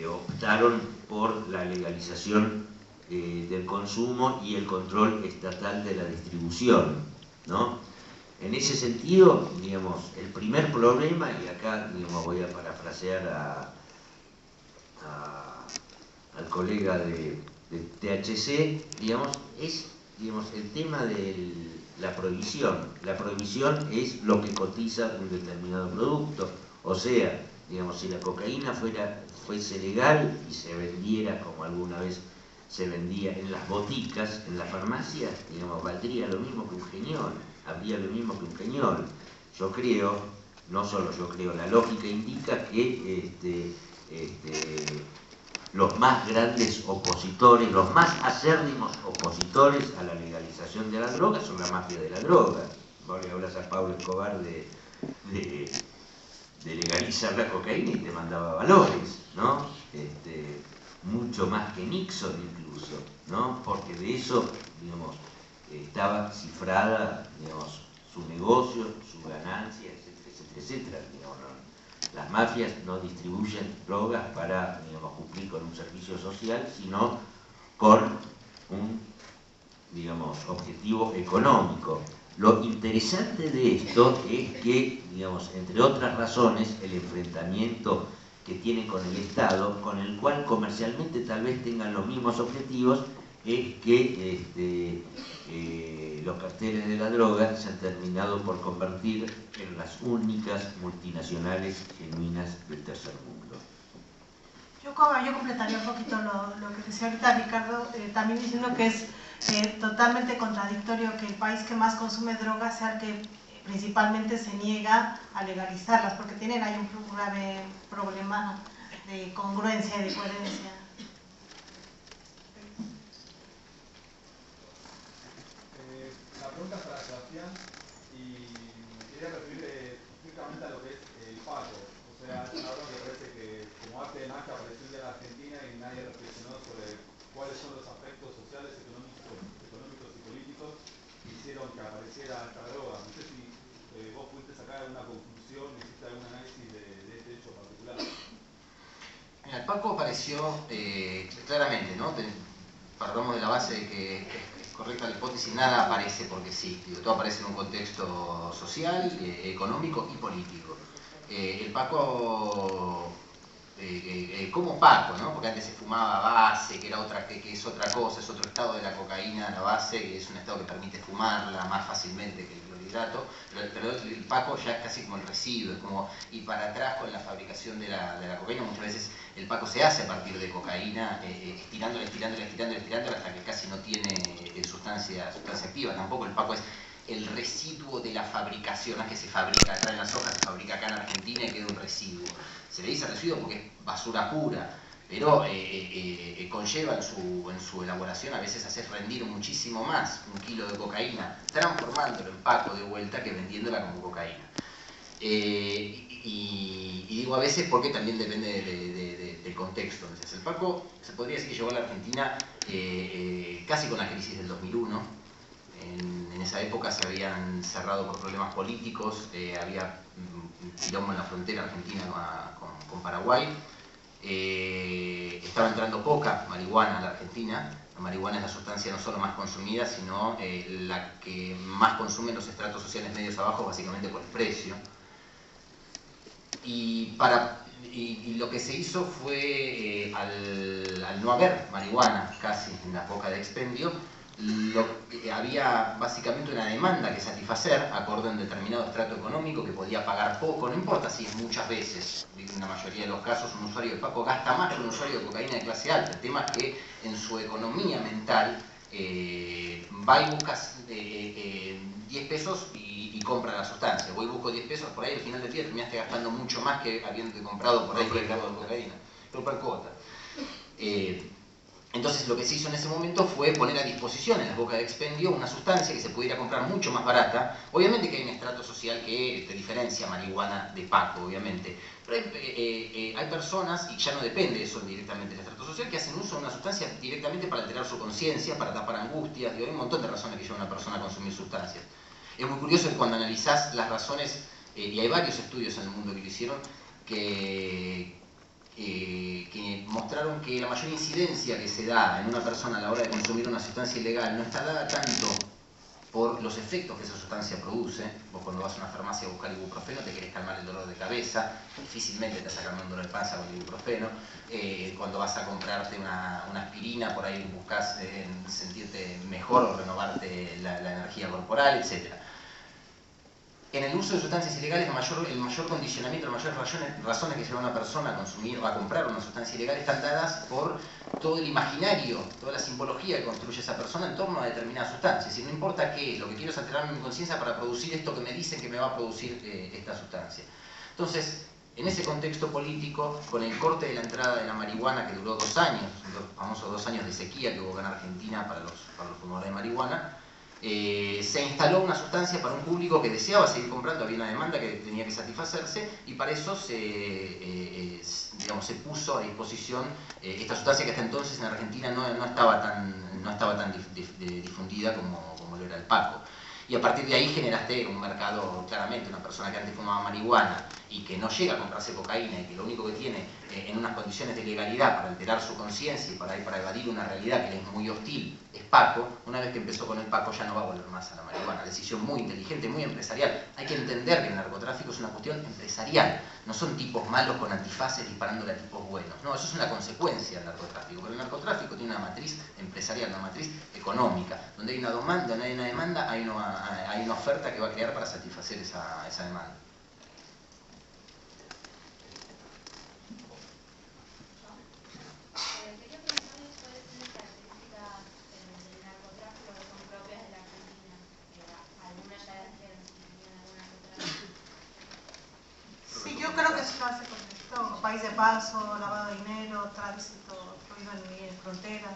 Speaker 4: optaron por la legalización del consumo y el control estatal de la distribución, ¿no? En ese sentido, digamos, el primer problema, y acá, digamos, voy a parafrasear al colega de THC, digamos, es, digamos, el tema de la prohibición. La prohibición es lo que cotiza un determinado producto. O sea, digamos, si la cocaína fuese legal y se vendiera como alguna vez se vendía en las boticas, en las farmacias, digamos, valdría lo mismo que un geñol, habría lo mismo que un geñol. Yo creo, no solo yo creo, la lógica indica que los más grandes opositores, los más acérrimos opositores a la legalización de la droga son la mafia de la droga. Vos le hablas a Pablo Escobar de legalizar la cocaína y te mandaba valores, ¿no? Mucho más que Nixon incluso, ¿no? Porque de eso, digamos, estaba cifrada, digamos, su negocio, su ganancia, etcétera, etcétera, etcétera. Digamos, ¿no? Las mafias no distribuyen drogas para, digamos, cumplir con un servicio social, sino con un, digamos, objetivo económico. Lo interesante de esto es que, digamos, entre otras razones, el enfrentamiento que tienen con el Estado, con el cual comercialmente tal vez tengan los mismos objetivos, es que los carteles de la droga se han terminado por convertir en las únicas multinacionales genuinas del tercer mundo.
Speaker 3: Yo completaría un poquito lo que decía ahorita Ricardo, también diciendo que es totalmente contradictorio que el país que más consume drogas sea el que principalmente se niega a legalizarlas, porque tienen ahí un grave problema de congruencia y de coherencia.
Speaker 8: La pregunta es para Sebastián y quería referir estrictamente a lo que es el paco. O sea, es una broma que parece que como arte de magia apareció ya en la Argentina y nadie reflexionó sobre cuáles son los aspectos sociales, económicos y políticos que hicieron que apareciera esta droga. No sé si vos pudiste sacar alguna conclusión, hiciste algún análisis de este hecho particular.
Speaker 5: Mira, el Paco apareció claramente, ¿no? Partamos de la base de que es correcta la hipótesis, nada aparece porque sí, digo, todo aparece en un contexto social, económico y político. El Paco, como Paco, ¿no? Porque antes se fumaba base, que era otra, que es otra cosa, es otro estado de la cocaína, la base, que es un estado que permite fumarla más fácilmente que el clorhidrato, pero el Paco ya es casi como el residuo, es como ir para atrás con la fabricación de la cocaína. Muchas veces el Paco se hace a partir de cocaína, estirándola hasta que casi no tiene sustancia activa. Tampoco el Paco es el residuo de la fabricación, no es que se fabrica acá en las hojas, se fabrica acá en Argentina y queda un residuo. Se le dice residuo porque es basura pura, pero conlleva en su elaboración a veces hacer rendir muchísimo más un kilo de cocaína, transformándolo en Paco de vuelta que vendiéndola como cocaína. Y digo a veces porque también depende del contexto. Entonces, el Paco se podría decir que llegó a la Argentina casi con la crisis del 2001. En esa época se habían cerrado por problemas políticos, había quilombo en la frontera argentina con Paraguay, estaba entrando poca marihuana a la Argentina. La marihuana es la sustancia no solo más consumida, sino la que más consumen los estratos sociales medios abajo, básicamente por el precio. Y lo que se hizo fue, al no haber marihuana casi en la época de expendio, había básicamente una demanda que satisfacer acorde a un determinado estrato económico que podía pagar poco, no importa si es muchas veces, en la mayoría de los casos un usuario de Paco gasta más que un usuario de cocaína de clase alta. El tema es que en su economía mental va y busca 10 pesos y compra la sustancia. Voy y busco 10 pesos, por ahí al final del día terminaste gastando mucho más que habiendo comprado por ahí 10 gramos de cocaína. Pero per cuota. Entonces lo que se hizo en ese momento fue poner a disposición en las bocas de expendio una sustancia que se pudiera comprar mucho más barata. Obviamente que hay un estrato social que te diferencia marihuana de Paco, obviamente. Pero hay personas, y ya no depende eso directamente del estrato social, que hacen uso de una sustancia directamente para alterar su conciencia, para tapar angustias. Digo, hay un montón de razones que llevan a una persona a consumir sustancias. Es muy curioso que cuando analizás las razones, y hay varios estudios en el mundo que lo hicieron, que mostraron que la mayor incidencia que se da en una persona a la hora de consumir una sustancia ilegal no está dada tanto por los efectos que esa sustancia produce. Vos cuando vas a una farmacia a buscar ibuprofeno te querés calmar el dolor de cabeza, difícilmente te vas a calmar un dolor de panza con el ibuprofeno. Cuando vas a comprarte una aspirina, por ahí buscas sentirte mejor o renovarte la energía corporal, etc. En el uso de sustancias ilegales, el mayor condicionamiento, las mayores razones que llevan a una persona a consumir o a comprar una sustancia ilegal están dadas por todo el imaginario, toda la simbología que construye esa persona en torno a determinadas sustancias. Y no importa qué, lo que quiero es alterar mi conciencia para producir esto que me dicen que me va a producir esta sustancia. Entonces, en ese contexto político, con el corte de la entrada de la marihuana que duró 2 años, los famosos 2 años de sequía que hubo en Argentina para los fumadores de marihuana, se instaló una sustancia para un público que deseaba seguir comprando, había una demanda que tenía que satisfacerse y para eso se puso a disposición esta sustancia que hasta entonces en Argentina no estaba tan difundida como lo era el Paco. y a partir de ahí generaste un mercado, claramente, una persona que antes fumaba marihuana y que no llega a comprarse cocaína y que lo único que tiene en unas condiciones de legalidad para alterar su conciencia y para evadir una realidad que le es muy hostil es Paco. Una vez que empezó con el Paco ya no va a volver más a la marihuana. Decisión muy inteligente, muy empresarial. Hay que entender que el narcotráfico es una cuestión empresarial. No son tipos malos con antifaces disparándole a tipos buenos. No, eso es una consecuencia del narcotráfico. Pero el narcotráfico tiene una matriz empresarial, una matriz económica. Donde hay una demanda, hay una oferta que va a crear para satisfacer esa demanda.
Speaker 3: Sí, yo creo que eso hace contexto, país de paso, lavado de dinero, tránsito, ruido en fronteras.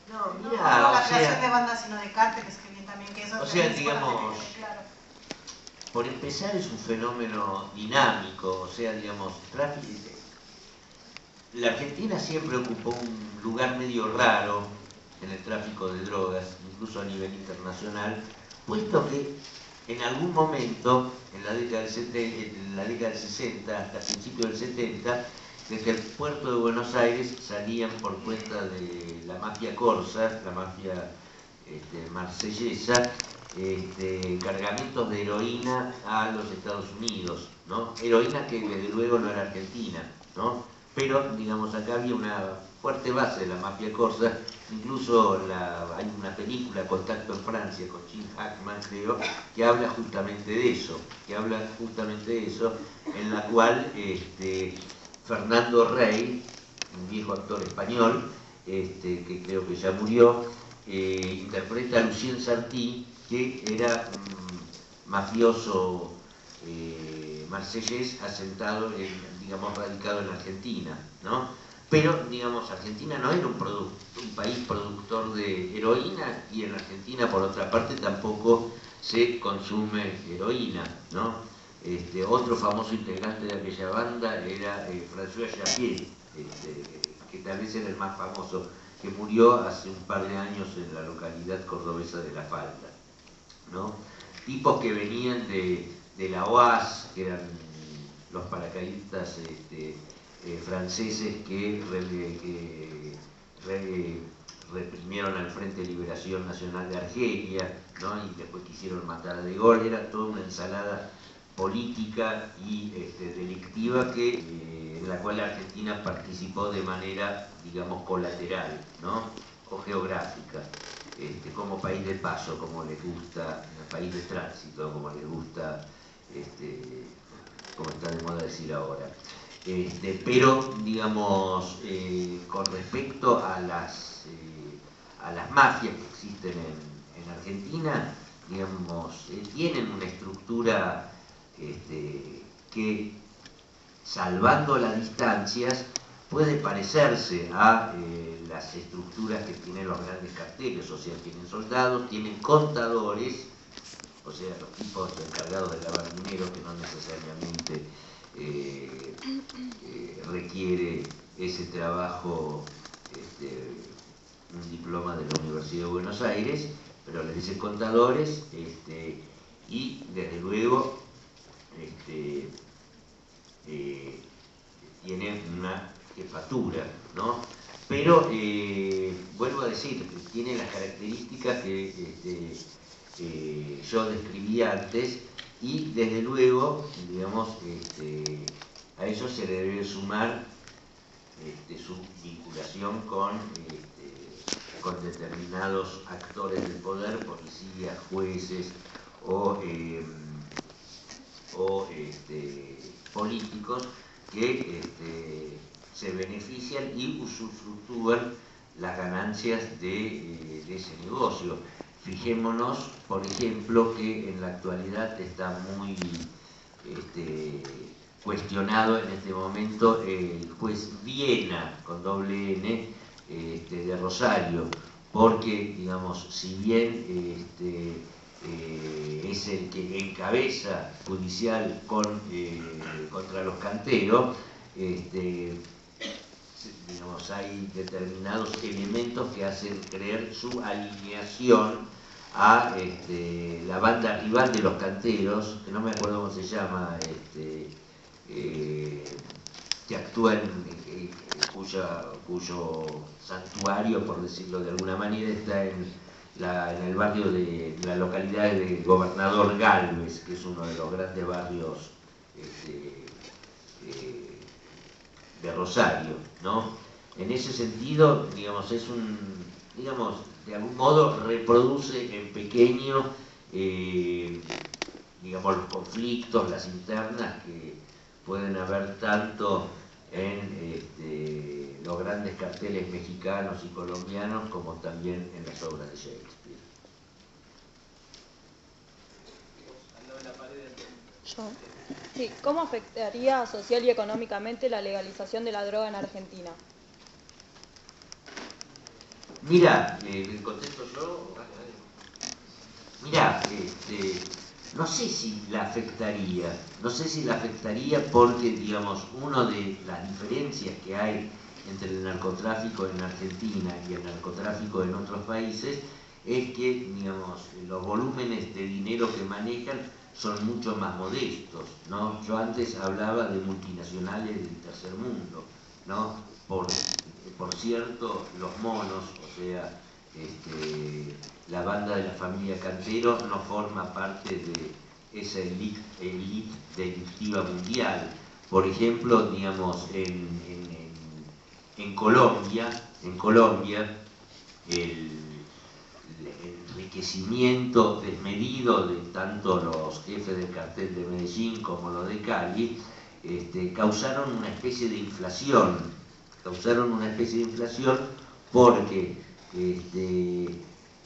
Speaker 4: No,
Speaker 3: No
Speaker 4: mira,
Speaker 3: la
Speaker 4: o
Speaker 3: creación de
Speaker 4: sea,
Speaker 3: bandas, sino de cárteles, que bien también que eso
Speaker 4: o sea,
Speaker 3: también es
Speaker 4: digamos,
Speaker 3: para que quede claro.
Speaker 4: por empezar es un fenómeno dinámico, o sea, digamos, la Argentina siempre ocupó un lugar medio raro en el tráfico de drogas, incluso a nivel internacional, puesto que en algún momento, en la década del 60 hasta principios del 70, desde el puerto de Buenos Aires salían por cuenta de la mafia corsa, la mafia marsellesa, cargamentos de heroína a los Estados Unidos, ¿no? Heroína que desde luego no era argentina, ¿no? Pero, digamos, acá había una fuerte base de la mafia corsa. Incluso hay una película, Contacto en Francia, con Jim Hackman, creo, que habla justamente de eso, en la cual Fernando Rey, un viejo actor español, que creo que ya murió, interpreta a Lucien Sartí, que era un mafioso marsellés asentado, digamos, radicado en Argentina, ¿no? Pero, digamos, Argentina no era un país productor de heroína, y en Argentina, por otra parte, tampoco se consume heroína, ¿no? Otro famoso integrante de aquella banda era François Xavier, que tal vez era el más famoso, que murió hace un par de años en la localidad cordobesa de La Falda, ¿no? Tipos que venían de la OAS, que eran los paracaidistas franceses que reprimieron al Frente de Liberación Nacional de Argelia, ¿no? Y después quisieron matar a De Gaulle. Era toda una ensalada política y delictiva en la cual la Argentina participó de manera, digamos, colateral, ¿no? O geográfica, como país de paso, como les gusta, país de tránsito, como les gusta, como está de moda decir ahora. Pero, digamos, con respecto a las mafias que existen en Argentina, digamos, tienen una estructura que, salvando las distancias, puede parecerse a las estructuras que tienen los grandes carteles. O sea, tienen soldados, tienen contadores, o sea, los tipos encargados de lavar dinero, que no necesariamente requiere ese trabajo un diploma de la Universidad de Buenos Aires, pero les dicen contadores, y desde luego tiene una jefatura, ¿no? Pero vuelvo a decir, tiene las características que yo describí antes, y desde luego, digamos, a eso se le debe sumar su vinculación con determinados actores del poder, policías, jueces o políticos, que se benefician y usufructúan las ganancias de ese negocio. Fijémonos, por ejemplo, que en la actualidad está muy cuestionado en este momento el juez Viena, con doble N, de Rosario, porque, digamos, si bien es el que encabeza judicial contra los canteros, digamos, hay determinados elementos que hacen creer su alineación a la banda rival de los canteros, que no me acuerdo cómo se llama, que actúa cuyo santuario, por decirlo de alguna manera, está en el barrio de la localidad de Gobernador Galvez, que es uno de los grandes barrios de Rosario, ¿no? En ese sentido, digamos, de algún modo reproduce en pequeño, digamos, los conflictos, las internas que pueden haber tanto en los grandes carteles mexicanos y colombianos como también en las obras de Shakespeare.
Speaker 9: Sí, ¿cómo afectaría social y económicamente la legalización de la droga en Argentina?
Speaker 4: Mira, contesto yo. Mira, no sé si la afectaría, porque, digamos, una de las diferencias que hay entre el narcotráfico en Argentina y el narcotráfico en otros países es que, digamos, los volúmenes de dinero que manejan son mucho más modestos, ¿no? Yo antes hablaba de multinacionales del tercer mundo, ¿no? Por cierto, los monos, o sea, la banda de la familia Cantero no forma parte de esa elite delictiva mundial. Por ejemplo, digamos, en Colombia, el enriquecimiento desmedido de tanto los jefes del cartel de Medellín como los de Cali causaron una especie de inflación, porque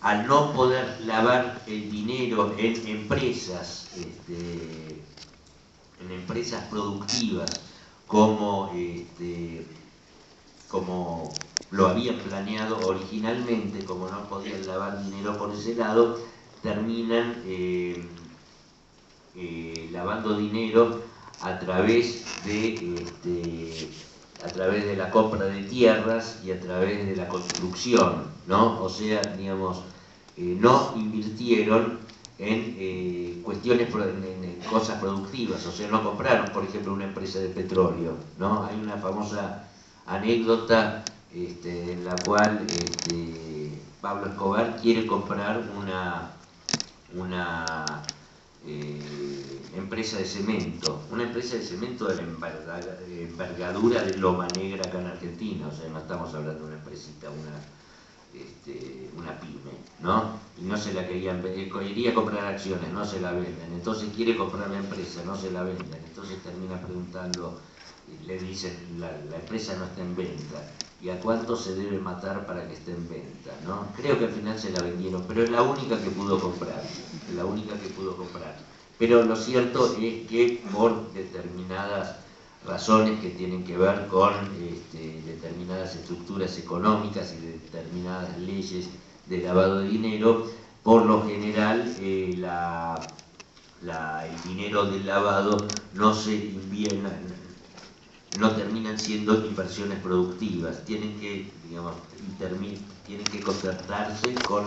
Speaker 4: al no poder lavar el dinero en empresas productivas como lo habían planeado originalmente, como no podían lavar dinero por ese lado, terminan lavando dinero a través de la compra de tierras y a través de la construcción, ¿no? O sea, digamos, no invirtieron en cuestiones, en cosas productivas, o sea, no compraron, por ejemplo, una empresa de petróleo, ¿no? Hay una famosa anécdota en la cual Pablo Escobar quiere comprar una empresa de cemento de la envergadura de Loma Negra acá en Argentina, o sea, no estamos hablando de una empresita, una pyme, ¿no? Y no se la quería comprar acciones, no se la venden, entonces quiere comprar la empresa, no se la venden, entonces termina preguntando, le dicen, la empresa no está en venta, ¿y a cuánto se debe matar para que esté en venta? ¿No? Creo que al final se la vendieron, pero es la única que pudo comprar, Pero lo cierto es que por determinadas razones que tienen que ver con determinadas estructuras económicas y determinadas leyes de lavado de dinero, por lo general el dinero del lavado no terminan siendo inversiones productivas, tienen que concertarse con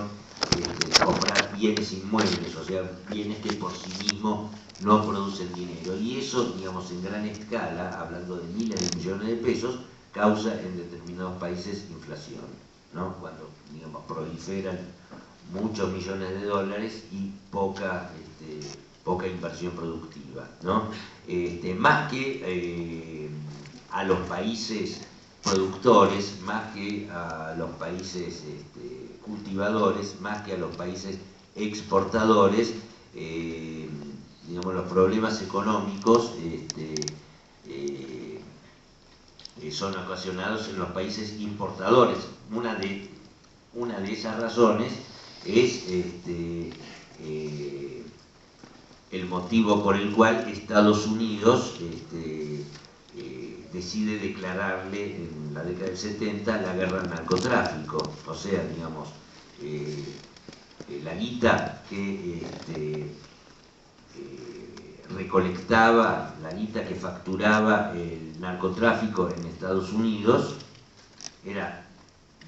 Speaker 4: comprar bienes inmuebles, o sea, bienes que por sí mismos no producen dinero, y eso, digamos, en gran escala, hablando de miles de millones de pesos, causa en determinados países inflación, ¿no? Cuando, digamos, proliferan muchos millones de dólares y poca inversión productiva, ¿no? Más que a los países productores, más que a los países cultivadores, más que a los países exportadores, digamos, los problemas económicos son ocasionados en los países importadores. Una de esas razones es el motivo por el cual Estados Unidos decide declararle en la década del 70 la guerra al narcotráfico. O sea, digamos, la guita que recolectaba, la guita que facturaba el narcotráfico en Estados Unidos, era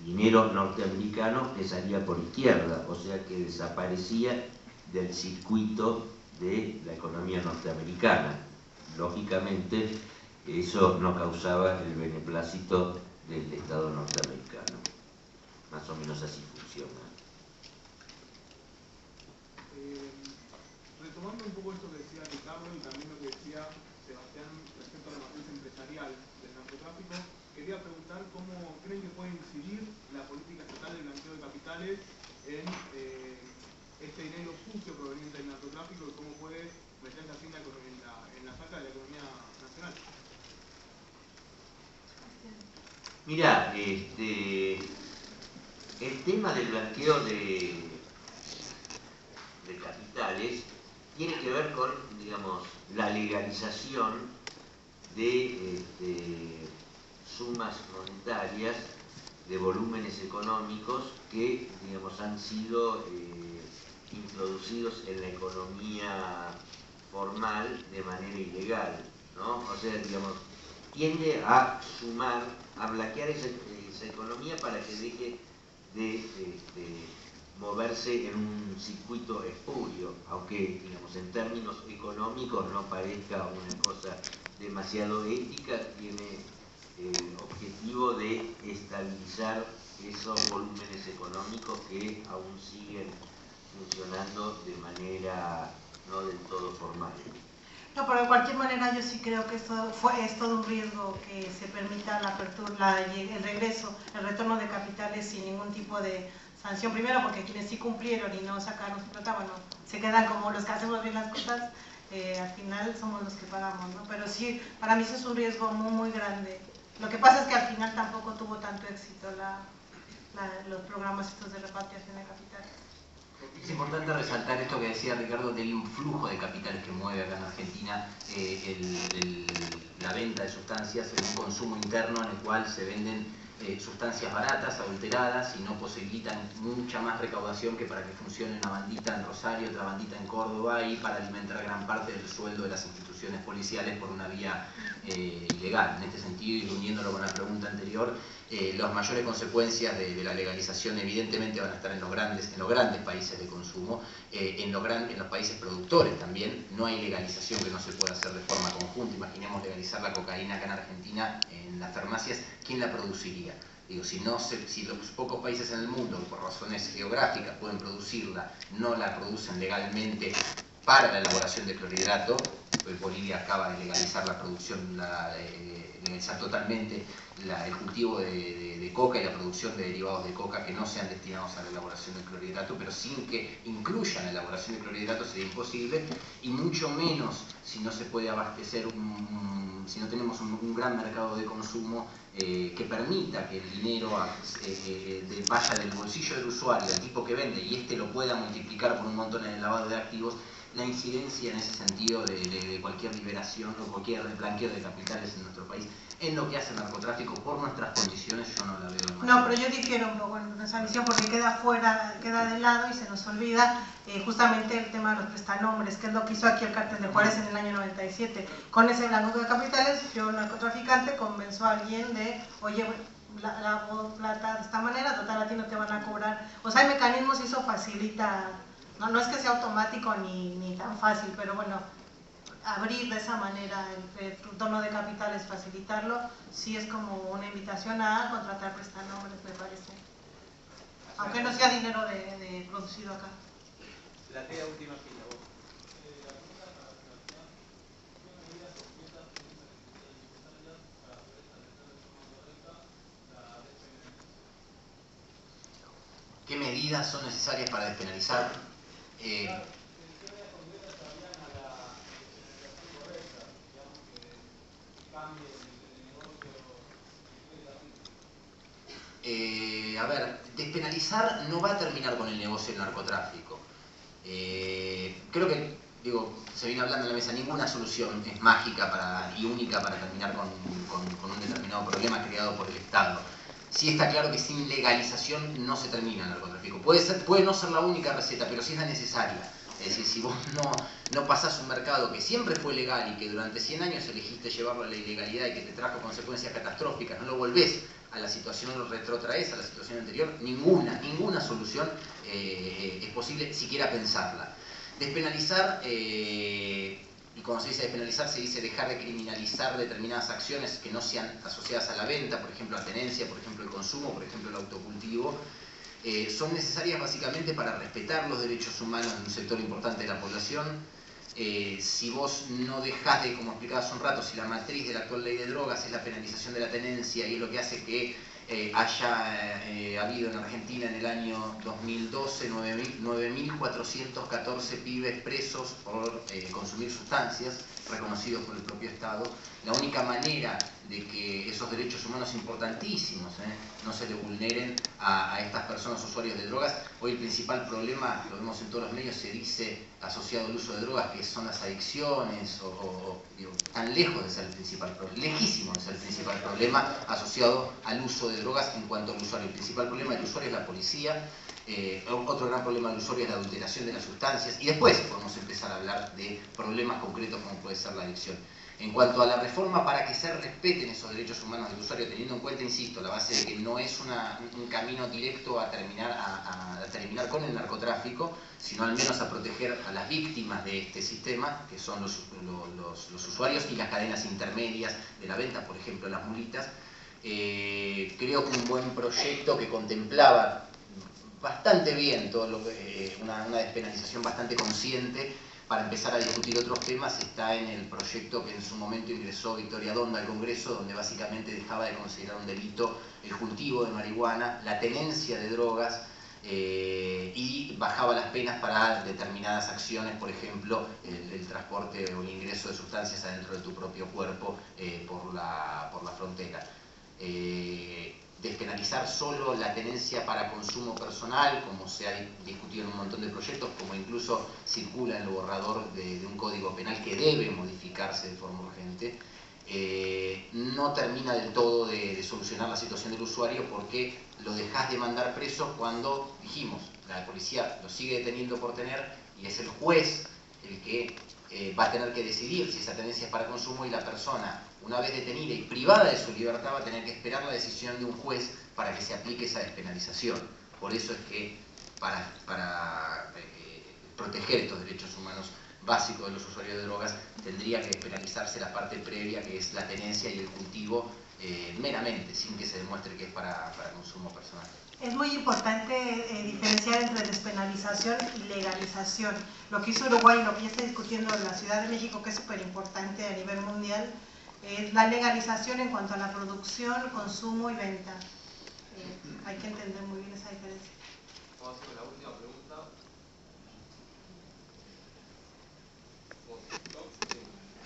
Speaker 4: dinero norteamericano que salía por izquierda, o sea que desaparecía del circuito de la economía norteamericana. Lógicamente, eso no causaba el beneplácito del Estado norteamericano. Más o menos así funciona.
Speaker 10: Retomando un poco esto que decía Ricardo y también lo que decía Sebastián respecto a la matriz empresarial del narcotráfico, quería preguntar cómo creen que puede incidir la política estatal del blanqueo de capitales en este dinero sucio proveniente del narcotráfico y cómo puede meterse así en la saca de la economía nacional.
Speaker 4: Mirá, el tema del blanqueo de capitales tiene que ver con, digamos, la legalización de sumas monetarias, de volúmenes económicos que, digamos, han sido introducidos en la economía formal de manera ilegal, ¿no? O sea, digamos, tiende a sumar, a blanquear esa economía para que deje de moverse en un circuito espurio, aunque, digamos, en términos económicos no parezca una cosa demasiado ética, tiene el objetivo de estabilizar esos volúmenes económicos que aún siguen funcionando de manera no del todo formal.
Speaker 3: No, pero de cualquier manera yo sí creo que esto es todo un riesgo que se permita la apertura, el regreso, el retorno de capitales sin ningún tipo de sanción. Primero porque quienes sí cumplieron y no sacaron su plata, bueno, se quedan como los que hacemos bien las cosas, al final somos los que pagamos, ¿no? Pero sí, para mí eso es un riesgo muy, muy grande. Lo que pasa es que al final tampoco tuvo tanto éxito los programas estos de repatriación de capitales.
Speaker 5: Es importante resaltar esto que decía Ricardo del influjo de capitales que mueve acá en Argentina la venta de sustancias en un consumo interno en el cual se venden sustancias baratas, adulteradas y no posibilitan mucha más recaudación que para que funcione una bandita en Rosario, otra bandita en Córdoba y para alimentar gran parte del sueldo de las instituciones policiales por una vía ilegal. En este sentido, y uniéndolo con la pregunta anterior, las mayores consecuencias de la legalización evidentemente van a estar en los grandes países de consumo, en los países productores también. No hay legalización que no se pueda hacer de forma conjunta. Imaginemos legalizar la cocaína acá en Argentina, en las farmacias, ¿quién la produciría? Digo, si los pocos países en el mundo, por razones geográficas, pueden producirla, no la producen legalmente para la elaboración de clorhidrato, pues Bolivia acaba de legalizar la producción, legalizar totalmente el cultivo de coca y la producción de derivados de coca que no sean destinados a la elaboración de clorhidrato, pero sin que incluyan la elaboración de clorhidrato sería imposible, y mucho menos si no se puede abastecer, si no tenemos un gran mercado de consumo que permita que el dinero vaya del bolsillo del usuario, del tipo que vende, y este lo pueda multiplicar por un montón en el lavado de activos. La incidencia en ese sentido de cualquier liberación o cualquier blanqueo de capitales en nuestro país en lo que hace el narcotráfico por nuestras condiciones yo no la veo.
Speaker 3: No, pero yo difiero un poco en esa visión porque queda fuera, queda de lado y se nos olvida justamente el tema de los prestanombres, que es lo que hizo aquí el cártel de Juárez en el año 97. Con ese blanqueo de capitales, yo, un narcotraficante, convenció a alguien de, oye, la plata de esta manera, total a ti no te van a cobrar. O sea, hay mecanismos y eso facilita. No es que sea automático ni tan fácil, pero bueno, abrir de esa manera el retorno de capitales, facilitarlo, sí es como una invitación a contratar prestanombres, me parece. Aunque no sea dinero producido acá.
Speaker 11: La T última fila, vos.
Speaker 5: ¿Qué medidas son necesarias para despenalizar? A ver, despenalizar no va a terminar con el negocio del narcotráfico. Creo que, se viene hablando en la mesa, ninguna solución es mágica y única para terminar con un determinado problema creado por el Estado. Sí está claro que sin legalización no se termina el narcotráfico. Puede no ser la única receta, pero sí es la necesaria. Es decir, si vos no pasás un mercado que siempre fue legal y que durante 100 años elegiste llevarlo a la ilegalidad y que te trajo consecuencias catastróficas, no lo volvés a la situación, lo retrotraes a la situación anterior, ninguna solución es posible siquiera pensarla. Despenalizar, y cuando se dice despenalizar se dice dejar de criminalizar determinadas acciones que no sean asociadas a la venta, por ejemplo la tenencia, por ejemplo el consumo, por ejemplo el autocultivo. Son necesarias básicamente para respetar los derechos humanos de un sector importante de la población. Si vos no dejás de, como explicaba hace un rato, si la matriz de la actual ley de drogas es la penalización de la tenencia y es lo que hace que haya habido en Argentina en el año 2012 9.414 pibes presos por consumir sustancias reconocidos por el propio Estado, la única manera de que esos derechos humanos importantísimos no se le vulneren a estas personas usuarios de drogas. Hoy el principal problema, lo vemos en todos los medios, se dice asociado al uso de drogas, que son las adicciones, digo, tan lejos de ser el principal problema, lejísimo de ser el principal problema asociado al uso de drogas en cuanto al usuario. El principal problema del usuario es la policía. Otro gran problema del usuario es la adulteración de las sustancias, y después podemos empezar a hablar de problemas concretos como puede ser la adicción. En cuanto a la reforma para que se respeten esos derechos humanos del usuario, teniendo en cuenta, insisto, la base de que no es un camino directo a terminar con el narcotráfico, sino al menos a proteger a las víctimas de este sistema, que son los usuarios y las cadenas intermedias de la venta, por ejemplo las mulitas. Creo que un buen proyecto que contemplaba bastante bien todo una despenalización bastante consciente para empezar a discutir otros temas está en el proyecto que en su momento ingresó Victoria Donda al Congreso, donde básicamente dejaba de considerar un delito el cultivo de marihuana, la tenencia de drogas y bajaba las penas para determinadas acciones, por ejemplo el transporte o el ingreso de sustancias adentro de tu propio cuerpo por la frontera. Despenalizar solo la tenencia para consumo personal, como se ha discutido en un montón de proyectos, como incluso circula en el borrador de un código penal que debe modificarse de forma urgente, no termina del todo de solucionar la situación del usuario, porque lo dejás de mandar preso cuando, dijimos, la policía lo sigue deteniendo por tener y es el juez el que va a tener que decidir si esa tenencia es para consumo, y la persona, una vez detenida y privada de su libertad, va a tener que esperar la decisión de un juez para que se aplique esa despenalización. Por eso es que para proteger estos derechos humanos básicos de los usuarios de drogas tendría que despenalizarse la parte previa, que es la tenencia y el cultivo, meramente, sin que se demuestre que es para consumo personal.
Speaker 3: Es muy importante diferenciar entre despenalización y legalización. Lo que hizo Uruguay y lo que ya está discutiendo la Ciudad de México, que es súper importante a nivel mundial, es la legalización en cuanto a la producción, consumo y venta. Hay que entender muy bien esa diferencia.
Speaker 1: Vamos a hacer la última pregunta.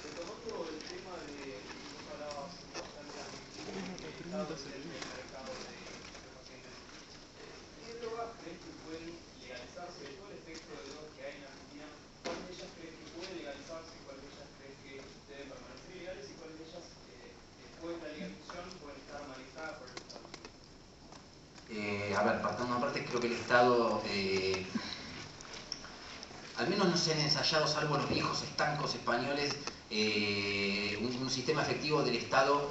Speaker 10: Retomando el tema de que vos hablabas bastante Argentina, del mercado de estupefacientes, ¿qué drogas crees que pueden legalizarse? De todo el efecto de drogas que hay en Argentina, ¿cuáles de ellas crees que pueden legalizarse? ¿Cuáles de ellas crees que deben permanecer ilegales? ¿Y cuáles de ellas, después de la legalización, pueden estar manejadas por el Estado?
Speaker 5: A ver, partando de una parte, creo que el Estado, al menos no se han ensayado, salvo los viejos estancos españoles, un sistema efectivo del Estado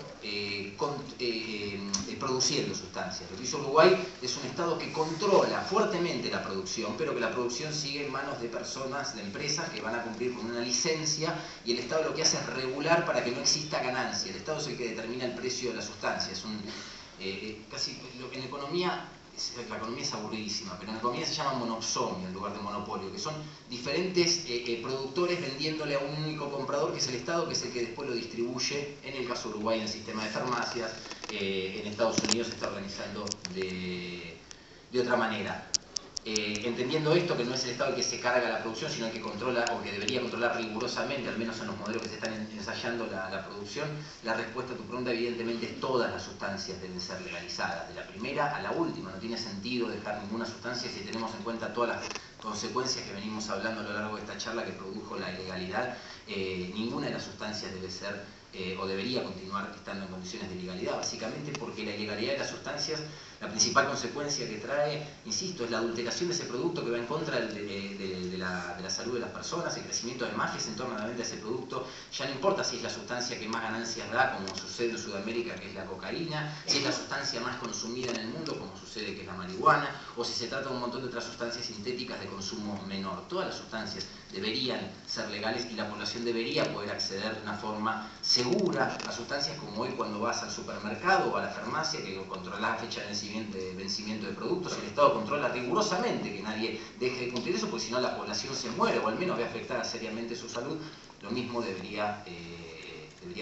Speaker 5: produciendo sustancias. Lo que hizo Uruguay es un Estado que controla fuertemente la producción, pero que la producción sigue en manos de personas, de empresas que van a cumplir con una licencia, y el Estado lo que hace es regular para que no exista ganancia. El Estado es el que determina el precio de la sustancia. Es casi en economía. La economía es aburridísima, pero en economía se llama monopsonio en lugar de monopolio, que son diferentes productores vendiéndole a un único comprador, que es el Estado, que es el que después lo distribuye. En el caso de Uruguay, en el sistema de farmacias. En Estados Unidos se está organizando de otra manera. Entendiendo esto, que no es el Estado el que se carga la producción, sino el que controla, o que debería controlar rigurosamente, al menos en los modelos que se están ensayando, la producción, la respuesta a tu pregunta evidentemente es: todas las sustancias deben ser legalizadas, de la primera a la última. No tiene sentido dejar ninguna sustancia si tenemos en cuenta todas las consecuencias que venimos hablando a lo largo de esta charla que produjo la ilegalidad. Ninguna de las sustancias debe ser o debería continuar estando en condiciones de ilegalidad, básicamente porque la ilegalidad de las sustancias, La principal consecuencia que trae, insisto, es la adulteración de ese producto que va en contra de la salud de las personas, el crecimiento de mafias en torno a la venta de ese producto. Ya no importa si es la sustancia que más ganancias da, como sucede en Sudamérica, que es la cocaína, si es la sustancia más consumida en el mundo, como sucede que es la marihuana, o si se trata de un montón de otras sustancias sintéticas de consumo menor. Todas las sustancias deberían ser legales y la población debería poder acceder de una forma segura a sustancias como hoy cuando vas al supermercado o a la farmacia, que controlas la fecha de vencimiento de productos, y el Estado controla rigurosamente que nadie deje de cumplir eso, porque si no la población se muere o al menos ve afectada seriamente su salud. Lo mismo debería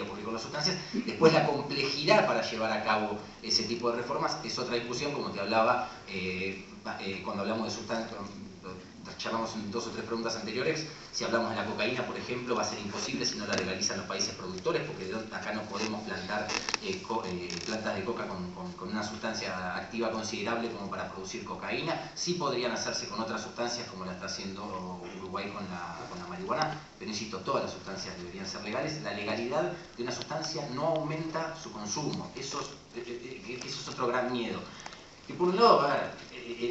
Speaker 5: ocurrir con las sustancias. Después la complejidad para llevar a cabo ese tipo de reformas es otra discusión, como te hablaba cuando hablamos de sustancias. Charlamos en 2 o 3 preguntas anteriores. Si hablamos de la cocaína, por ejemplo, va a ser imposible si no la legalizan los países productores, porque acá no podemos plantar plantas de coca con una sustancia activa considerable como para producir cocaína. Sí podrían hacerse con otras sustancias, como la está haciendo Uruguay con la marihuana, pero insisto, todas las sustancias deberían ser legales. La legalidad de una sustancia no aumenta su consumo. Eso es otro gran miedo. Que por un lado,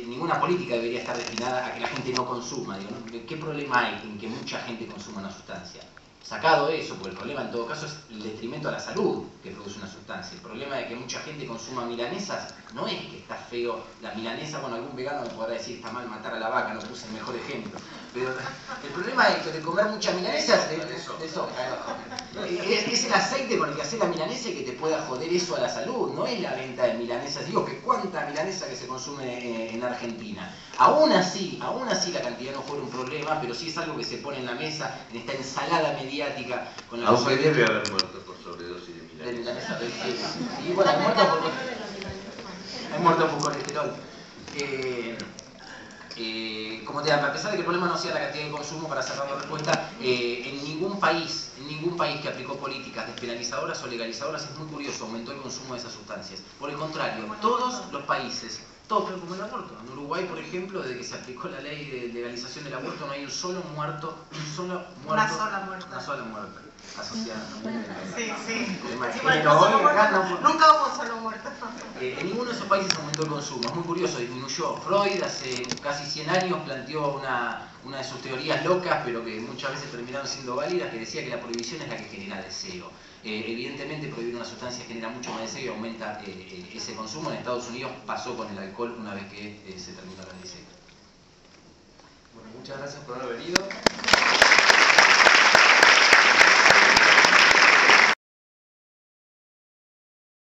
Speaker 5: ninguna política debería estar destinada a que la gente no consuma. Digo, ¿no? ¿Qué problema hay en que mucha gente consuma una sustancia? Sacado eso, porque el problema en todo caso es el detrimento a la salud que produce una sustancia. El problema de que mucha gente consuma milanesas no es que está feo la milanesa. Bueno, algún vegano me podrá decir está mal matar a la vaca, no puse el mejor ejemplo. Pero el problema es que de comer muchas milanesas es el aceite con el que hace la milanesa y que te pueda joder eso a la salud. No es la venta de milanesas. Digo, que cuánta milanesa que se consume en Argentina. Aún así la cantidad no fuera un problema, pero sí es algo que se pone en la mesa, en esta ensalada mediática.
Speaker 4: Aunque debe haber muerto por sobredosis de milanesa.
Speaker 5: Y bueno, hay muerto por colesterol. Como te digo, a pesar de que el problema no sea la cantidad de consumo, para cerrar la respuesta, en ningún país que aplicó políticas despenalizadoras o legalizadoras, es muy curioso, aumentó el consumo de esas sustancias. Por el contrario, todos los países, todos, como el aborto. En Uruguay, por ejemplo, desde que se aplicó la ley de legalización del aborto, no hay un solo muerto, una sola muerte asociada.
Speaker 3: Sí.
Speaker 5: Nunca hubo un solo muerto. En ninguno de esos países aumentó el consumo. Es muy curioso, disminuyó. Freud hace casi 100 años planteó una de sus teorías locas, pero que muchas veces terminaron siendo válidas, que decía que la prohibición es la que genera deseo. Evidentemente prohibir una sustancia genera mucho más deseo y aumenta ese consumo. En Estados Unidos pasó con el alcohol una vez que se terminó la ley seca.
Speaker 1: Bueno, muchas gracias por haber venido.